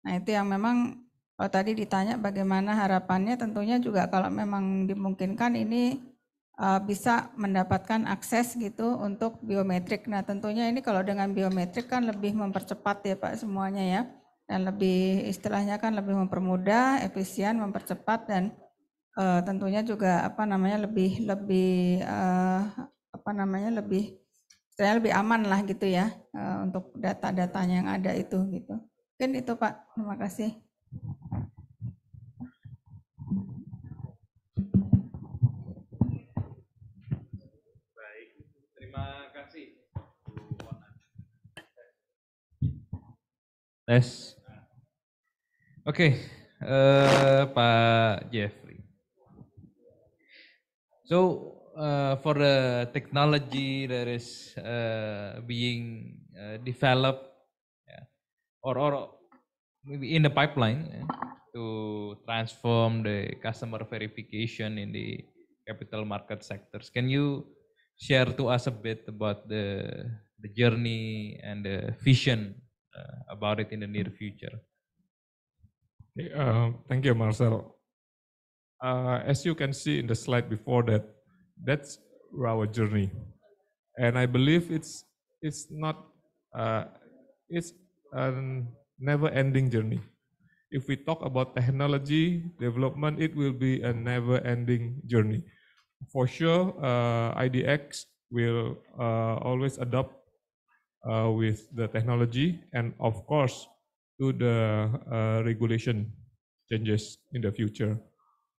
Nah itu yang memang kalau tadi ditanya bagaimana harapannya, tentunya juga kalau memang dimungkinkan ini bisa mendapatkan akses gitu untuk biometrik. Nah tentunya ini kalau dengan biometrik kan lebih mempercepat ya Pak semuanya ya, dan lebih istilahnya kan lebih mempermudah, efisien, mempercepat, dan tentunya juga lebih istilahnya lebih aman lah gitu ya untuk data-datanya yang ada itu gitu. Mungkin itu Pak, terima kasih. Baik, terima kasih. Tes. Oke, Pak Jeffrey. So for the technology that is being developed, or maybe in the pipeline to transform the customer verification in the capital market sectors, can you share to us a bit about the journey and the vision about it in the near future? Okay, thank you, Marcel. As you can see in the slide before that, that's our journey, and I believe it's not it's a never-ending journey. If we talk about technology development, it will be a never-ending journey. For sure, IDX will always adopt with the technology, and of course to the regulation changes in the future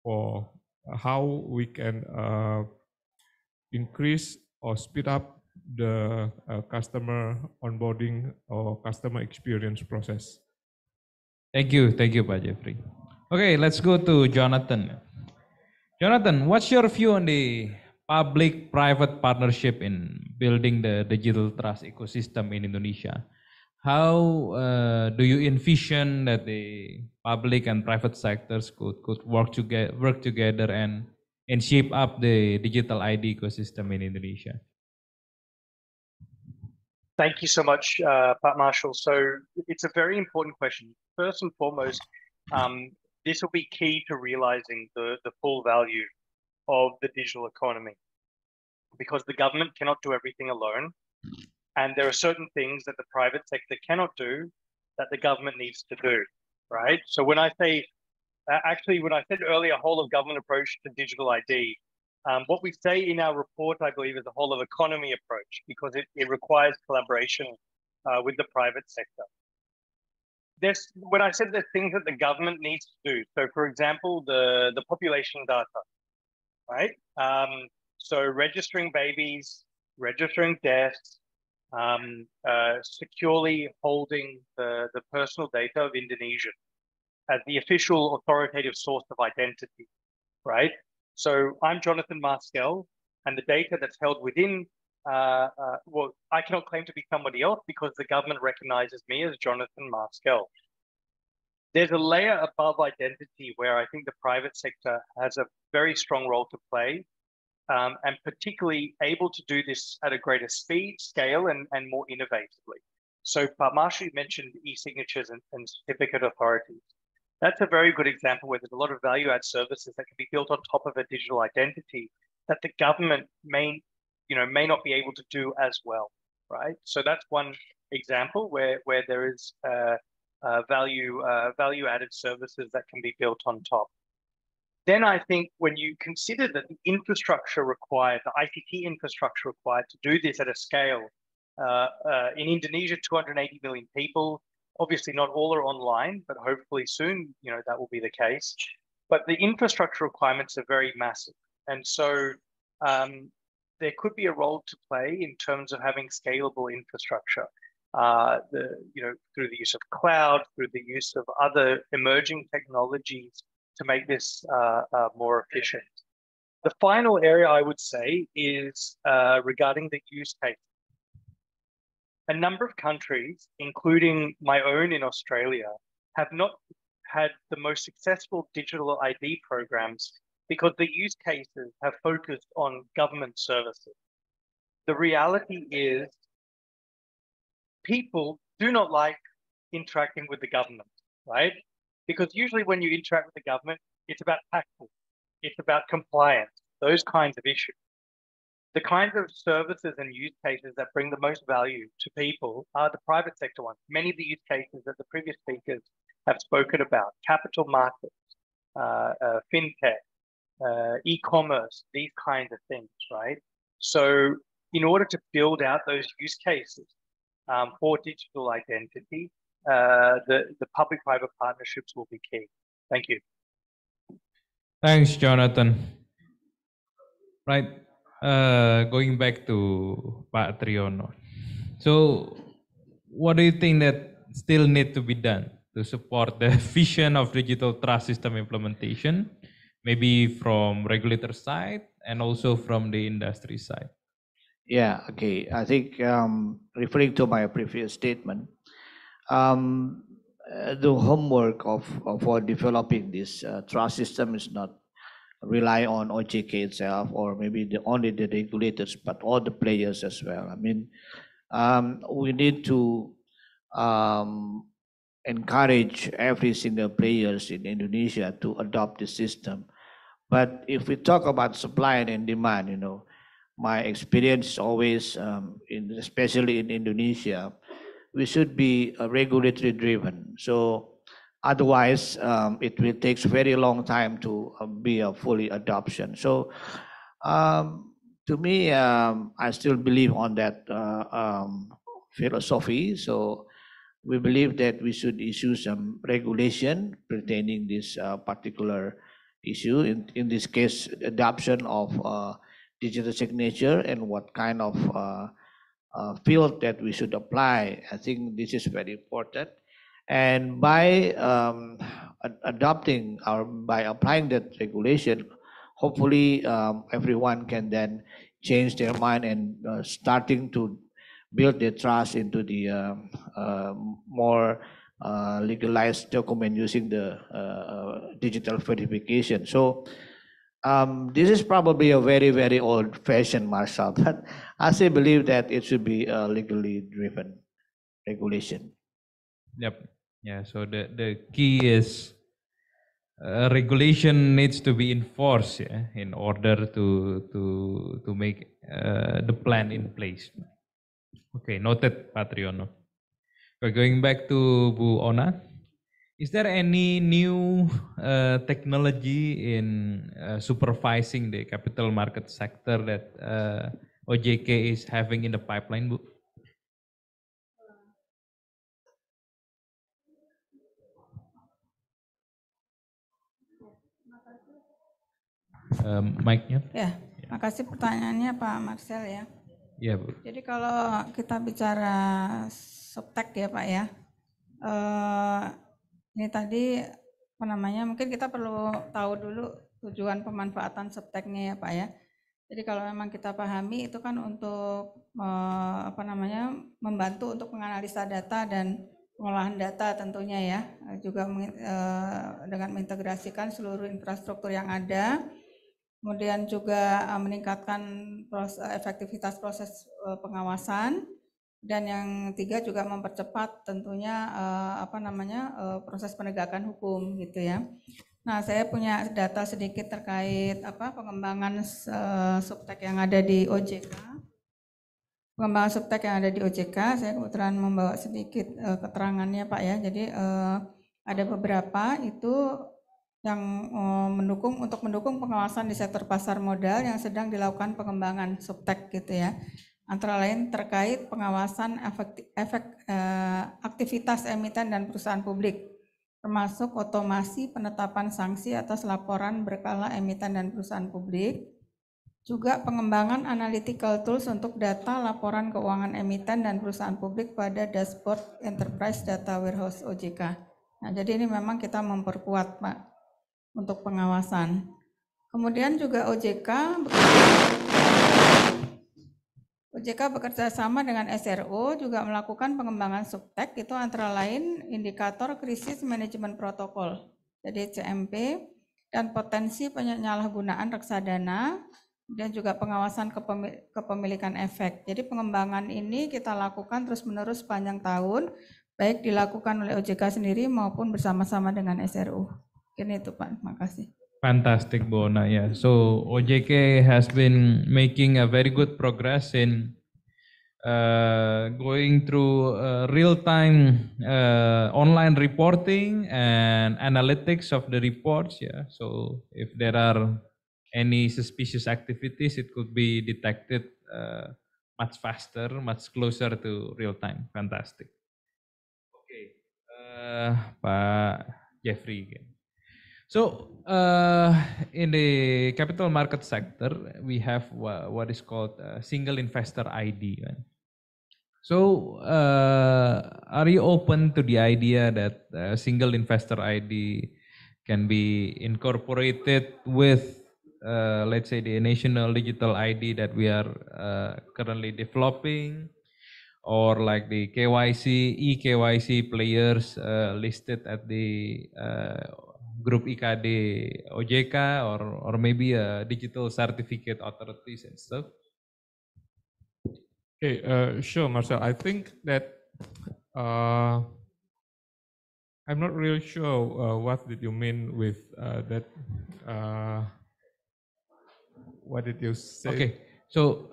for how we can increase or speed up the customer onboarding or customer experience process. Thank you, Pak Jeffrey. Okay, let's go to Jonathan. Jonathan, what's your view on the public-private partnership in building the digital trust ecosystem in Indonesia? How do you envision that the public and private sectors could work together and shape up the digital ID ecosystem in Indonesia? Thank you so much, Pat Marshall. So it's a very important question. First and foremost, this will be key to realizing the full value of the digital economy, because the government cannot do everything alone. And there are certain things that the private sector cannot do that the government needs to do, right? So when I say, when I said earlier, whole of government approach to digital ID, what we say in our report, I believe, is a whole of economy approach, because it requires collaboration with the private sector. When I said there's things that the government needs to do, so for example, the population data, right? So registering babies, registering deaths, securely holding the personal data of Indonesia as the official authoritative source of identity, right? So I'm Jonathan Maskell, and the data that's held within, well, I cannot claim to be somebody else because the government recognizes me as Jonathan Maskell. There's a layer above identity where I think the private sector has a very strong role to play, and particularly able to do this at a greater speed, scale, and more innovatively. So Pat Marshall mentioned e-signatures and certificate authorities. That's a very good example where there's a lot of value-add services that can be built on top of a digital identity that the government may not be able to do as well, right? So that's one example where there is value-added services that can be built on top. Then I think when you consider that the infrastructure required, the ICT infrastructure required to do this at a scale, in Indonesia, 280 million people, obviously not all are online, but hopefully soon, that will be the case. But the infrastructure requirements are very massive. And so there could be a role to play in terms of having scalable infrastructure, through the use of cloud, through the use of other emerging technologies to make this more efficient. The final area I would say is regarding the use case. A number of countries, including my own in Australia, have not had the most successful digital ID programs because the use cases have focused on government services. The reality is people do not like interacting with the government, right? Because usually when you interact with the government, it's about taxes, it's about compliance, those kinds of issues. The kinds of services and use cases that bring the most value to people are the private sector ones. Many of the use cases that the previous speakers have spoken about, capital markets, fintech, e-commerce, these kinds of things, right? So in order to build out those use cases for digital identity, the public-private partnerships will be key. Thank you. Thanks, Jonathan. Right, going back to Pak Triyono. So what do you think that still need to be done to support the vision of digital trust system implementation, maybe from regulator side and also from the industry side? Yeah, okay. I think referring to my previous statement, the homework for developing this trust system is not rely on OJK itself or maybe only the regulators, but all the players as well. I mean, we need to encourage every single players in Indonesia to adopt the system. But if we talk about supply and demand, you know, my experience is always, especially in Indonesia, we should be regulatory driven. So otherwise, it will take a very long time to be a fully adoption. So to me, I still believe on that philosophy. So we believe that we should issue some regulation pertaining this particular issue. In this case, adoption of digital signature and what kind of field that we should apply. I think this is very important. And by adopting or by applying that regulation, hopefully everyone can then change their mind and starting to build their trust into the more legalized document using the digital verification. So this is probably a very, very old-fashioned, Marshall, but I still believe that it should be a legally driven regulation. Yep. Yeah. So the key is regulation needs to be enforced, yeah, in order to make the plan in place. Okay, noted, Pak Triyono. We're going back to Bu Ona. Is there any new technology in supervising the capital market sector that OJK is having in the pipeline, Bu? Mic-nya? Ya, makasih pertanyaannya Pak Marcel ya. Iya, Bu. Jadi kalau kita bicara subtek ya Pak ya, ini tadi apa namanya, mungkin kita perlu tahu dulu tujuan pemanfaatan subteknya ya Pak ya. Jadi kalau memang kita pahami itu kan untuk apa namanya, membantu untuk menganalisa data dan pengolahan data tentunya ya, juga dengan mengintegrasikan seluruh infrastruktur yang ada. Kemudian juga meningkatkan efektivitas proses pengawasan, dan yang tiga juga mempercepat tentunya apa namanya, proses penegakan hukum gitu ya. Nah, saya punya data sedikit terkait pengembangan subtek yang ada di OJK. Pengembangan subtek yang ada di OJK, saya kebetulan membawa sedikit keterangannya Pak ya. Jadi ada beberapa itu yang untuk mendukung pengawasan di sektor pasar modal yang sedang dilakukan pengembangan subtek gitu ya. Antara lain terkait pengawasan aktivitas emiten dan perusahaan publik, termasuk otomasi penetapan sanksi atas laporan berkala emiten dan perusahaan publik, juga pengembangan analytical tools untuk data laporan keuangan emiten dan perusahaan publik pada dashboard Enterprise Data Warehouse OJK. Nah, jadi ini memang kita memperkuat Pak untuk pengawasan. Kemudian juga OJK bekerja sama dengan SRO juga melakukan pengembangan subtek, itu antara lain indikator krisis manajemen protokol, jadi CMP, dan potensi penyalahgunaan reksadana, dan juga pengawasan kepemilikan efek. Jadi pengembangan ini kita lakukan terus-menerus sepanjang tahun, baik dilakukan oleh OJK sendiri maupun bersama-sama dengan SRO. Ini itu Pak, makasih. Fantastic, Bona. Yeah. So OJK has been making a very good progress in going through real-time online reporting and analytics of the reports. Yeah. So if there are any suspicious activities, it could be detected much faster, much closer to real time. Fantastic. Okay, Pak Jeffrey again. So in the capital market sector, we have what is called single investor ID. Right? So are you open to the idea that single investor ID can be incorporated with, let's say, the national digital ID that we are currently developing, or like the KYC, eKYC players listed at the group IKD OJK, or maybe digital certificate authorities and stuff? Okay, sure, Marcel. I think that I'm not really sure what did you mean with that. What did you say? Okay, so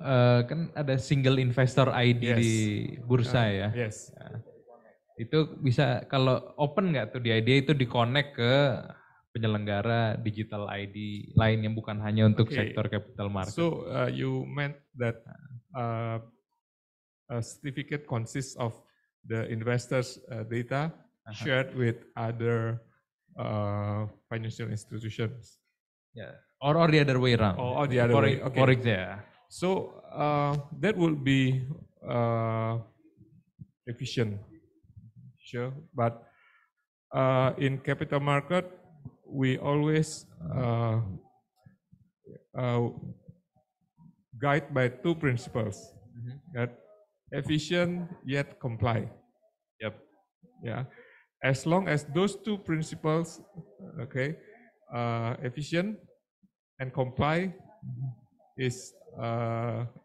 kan ada single investor ID Yes. di bursa ya. Yes. Nah, itu bisa kalau open nggak tuh di ID itu di-connect ke penyelenggara digital ID lain yang bukan hanya untuk sektor capital market. So you meant that a certificate consists of the investors' data shared with other financial institutions. Yeah, or the other way around. Or the other way. Okay. For example. So that would be efficient, sure. But in capital market, we always guide by two principles: that efficient yet comply. Yep. Yeah. As long as those two principles, okay, efficient and comply is,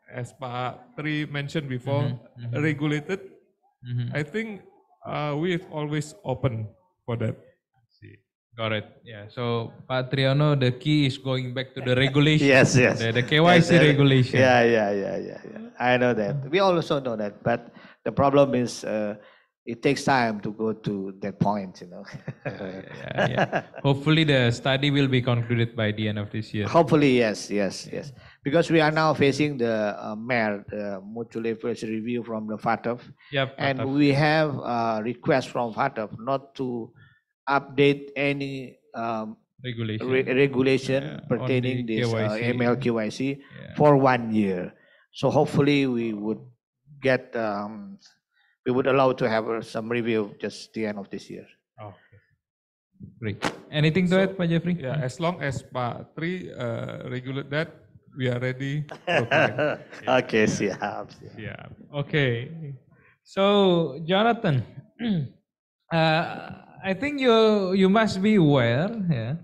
as Pak Tri mentioned before, regulated. I think we've always open for that. Got it. Yeah. So Pak Triyono, the key is going back to the regulation. Yes. The KYC regulation. Yeah. I know that. We also know that, but the problem is it takes time to go to that point, you know. Yeah. Hopefully the study will be concluded by the end of this year. Hopefully, yes. Because we are now facing the MAR, the Mutual Evaluation Review from the FATF. Yep, and FATF. we have a request from FATF not to update any regulation pertaining this ML KYC for 1 year. So hopefully we would get, we would allow to have some review just the end of this year. Okay. Great. Anything to add, Pak Jeffrey? Yeah, as long as Pak Tri regulate that, we are ready. Okay, siap. Yeah. Okay. So Jonathan, I think you must be aware, yeah,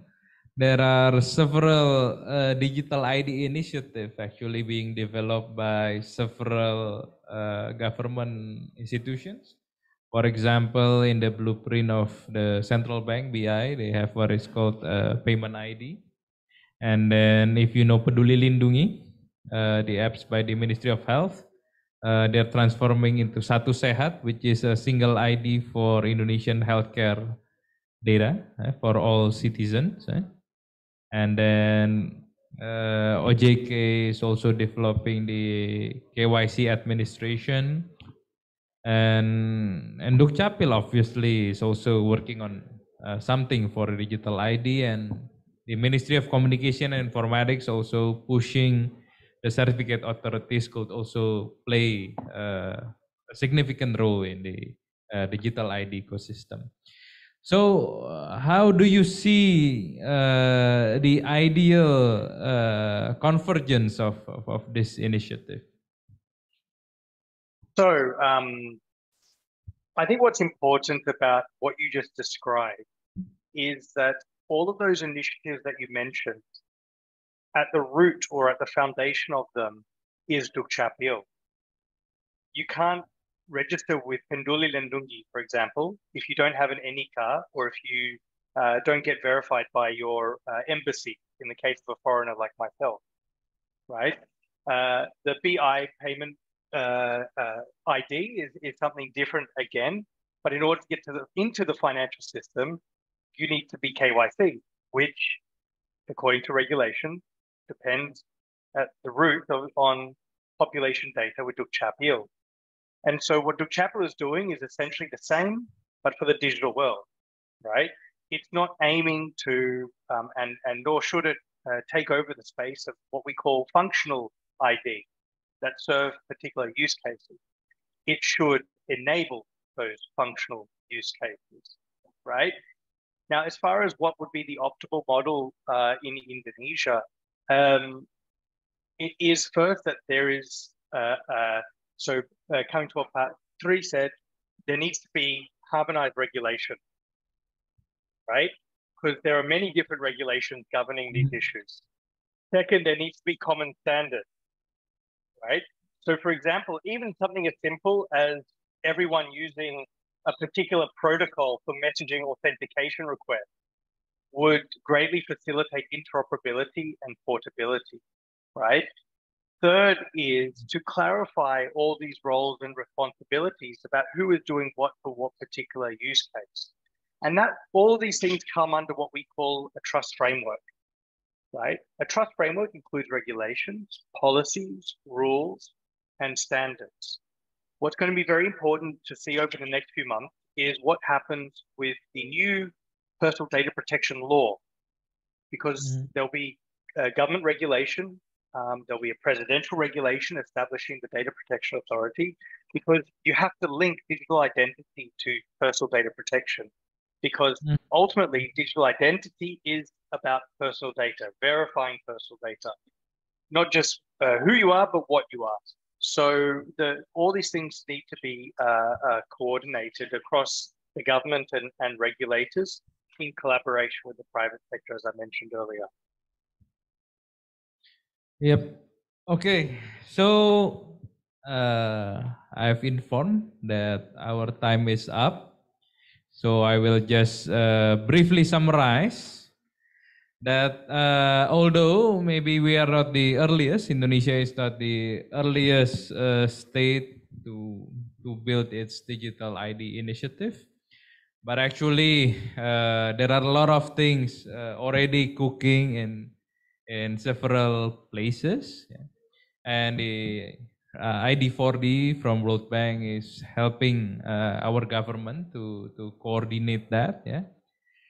there are several digital ID initiatives actually being developed by several government institutions. For example, in the blueprint of the central bank BI, they have what is called payment ID. And then if you know Peduli Lindungi, the apps by the Ministry of Health, they're transforming into Satu Sehat, which is a single ID for Indonesian healthcare data for all citizens. And then OJK is also developing the KYC administration. And Dukcapil obviously is also working on something for a digital ID, and the Ministry of Communication and Informatics also pushing the certificate authorities could also play a significant role in the digital ID ecosystem. So how do you see the ideal convergence of this initiative? So I think what's important about what you just described is that all of those initiatives that you mentioned, at the root or at the foundation of them is Dukcapil. You can't register with Peduli Lindungi, for example, if you don't have an NIK or if you don't get verified by your embassy in the case of a foreigner like myself, right? The BI payment ID is something different again, but in order to get into the financial system, you need to be KYC, which, according to regulation, depends at the root on population data with Dukcapil. And so what Dukcapil is doing is essentially the same, but for the digital world, right? It's not aiming to, and nor should it take over the space of what we call functional ID that serve particular use cases. It should enable those functional use cases, right? Now, as far as what would be the optimal model in Indonesia, it is first that there is, coming to what Part 3 said, there needs to be harmonized regulation, right? Because there are many different regulations governing these issues. Second, there needs to be common standards, right? So for example, even something as simple as everyone using a particular protocol for messaging authentication requests would greatly facilitate interoperability and portability, right? Third is to clarify all these roles and responsibilities about who is doing what for what particular use case. And that all these things come under what we call a trust framework, right? A trust framework includes regulations, policies, rules, and standards. What's going to be very important to see over the next few months is what happens with the new personal data protection law, because there'll be government regulation, there'll be a presidential regulation establishing the Data Protection Authority, because you have to link digital identity to personal data protection, because ultimately digital identity is about personal data, verifying personal data, not just who you are, but what you are. So all these things need to be coordinated across the government and regulators in collaboration with the private sector, as I mentioned earlier. Yep. Okay. So I've informed that our time is up. So I will just briefly summarize that although maybe we are not the earliest, Indonesia is not the earliest state to build its digital ID initiative, but actually there are a lot of things already cooking in several places, yeah. And the ID4D from World Bank is helping our government to coordinate that, yeah.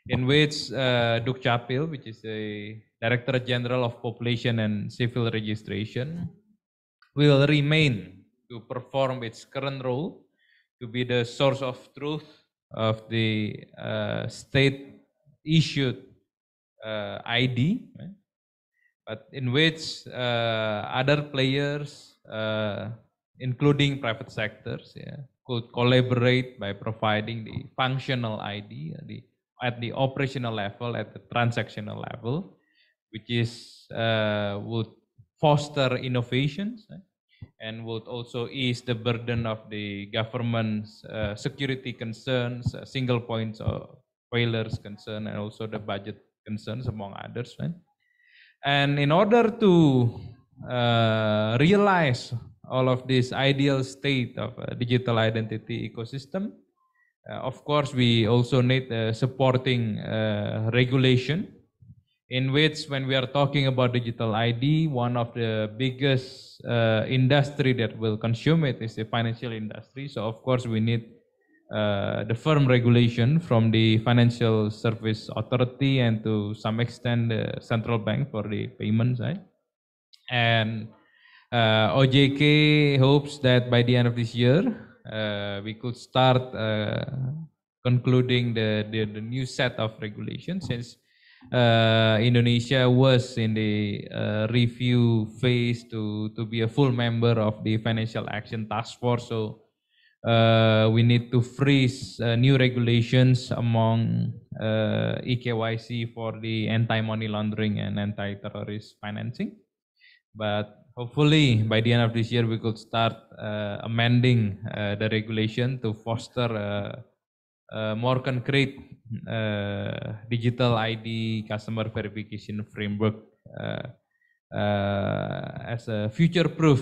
In which Dukcapil, which is the Director General of Population and Civil Registration, will remain to perform its current role to be the source of truth of the state-issued ID, right? But in which other players, including private sectors, yeah, could collaborate by providing the functional ID, at the operational level, at the transactional level, which is would foster innovations, and would also ease the burden of the government's security concerns, single points of failures concern, and also the budget concerns, among others, right? And in order to realize all of this ideal state of a digital identity ecosystem, of course, we also need supporting regulation, in which when we are talking about digital ID, one of the biggest industry that will consume it is the financial industry. So of course, we need the firm regulation from the Financial Service Authority and to some extent the central bank for the payment side. And OJK hopes that by the end of this year, we could start concluding the new set of regulations, since Indonesia was in the review phase to be a full member of the Financial Action Task Force. So we need to freeze new regulations among eKYC for the anti-money laundering and anti-terrorist financing. But hopefully by the end of this year, we could start amending the regulation to foster a more concrete digital ID customer verification framework as a future-proof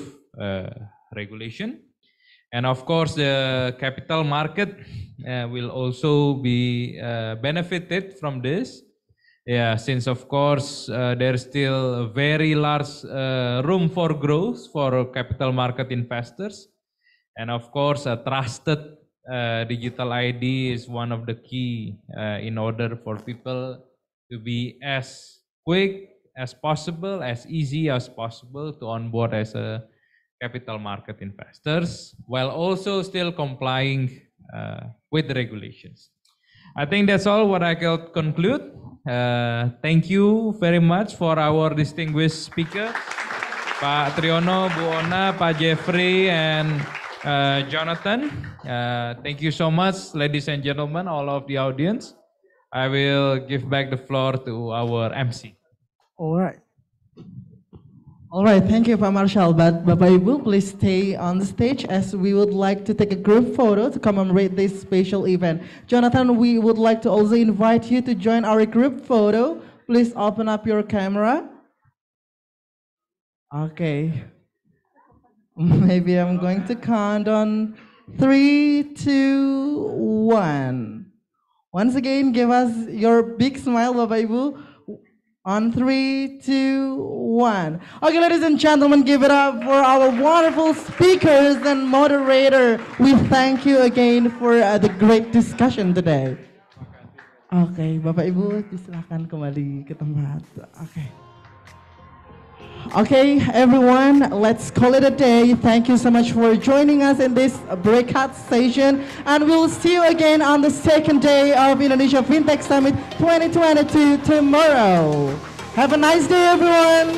regulation. And of course, the capital market will also be benefited from this. Yeah, since of course there's still a very large room for growth for capital market investors. And of course, a trusted digital ID is one of the key in order for people to be as quick as possible, as easy as possible to onboard as a capital market investors, while also still complying with the regulations. I think that's all what I can conclude. Thank you very much for our distinguished speakers, Pak Triyono, Bu Ona, Pak Jeffrey, and Jonathan. Thank you so much, ladies and gentlemen, all of the audience. I will give back the floor to our MC. All right. All right, thank you, Pak Marshall. But Bapak Ibu, please stay on the stage as we would like to take a group photo to commemorate this special event. Jonathan, we would like to also invite you to join our group photo. Please open up your camera. Okay. Maybe I'm going to count on 3, 2, 1. Once again, give us your big smile, Bapak Ibu. On 3, 2, 1. Okay, ladies and gentlemen, give it up for our wonderful speakers and moderator. We thank you again for the great discussion today. Okay, Bapak Ibu, silakan kembali ke tempat. Okay. Okay, everyone, let's call it a day. Thank you so much for joining us in this breakout session. And we'll see you again on the second day of Indonesia FinTech Summit 2022 tomorrow. Have a nice day, everyone.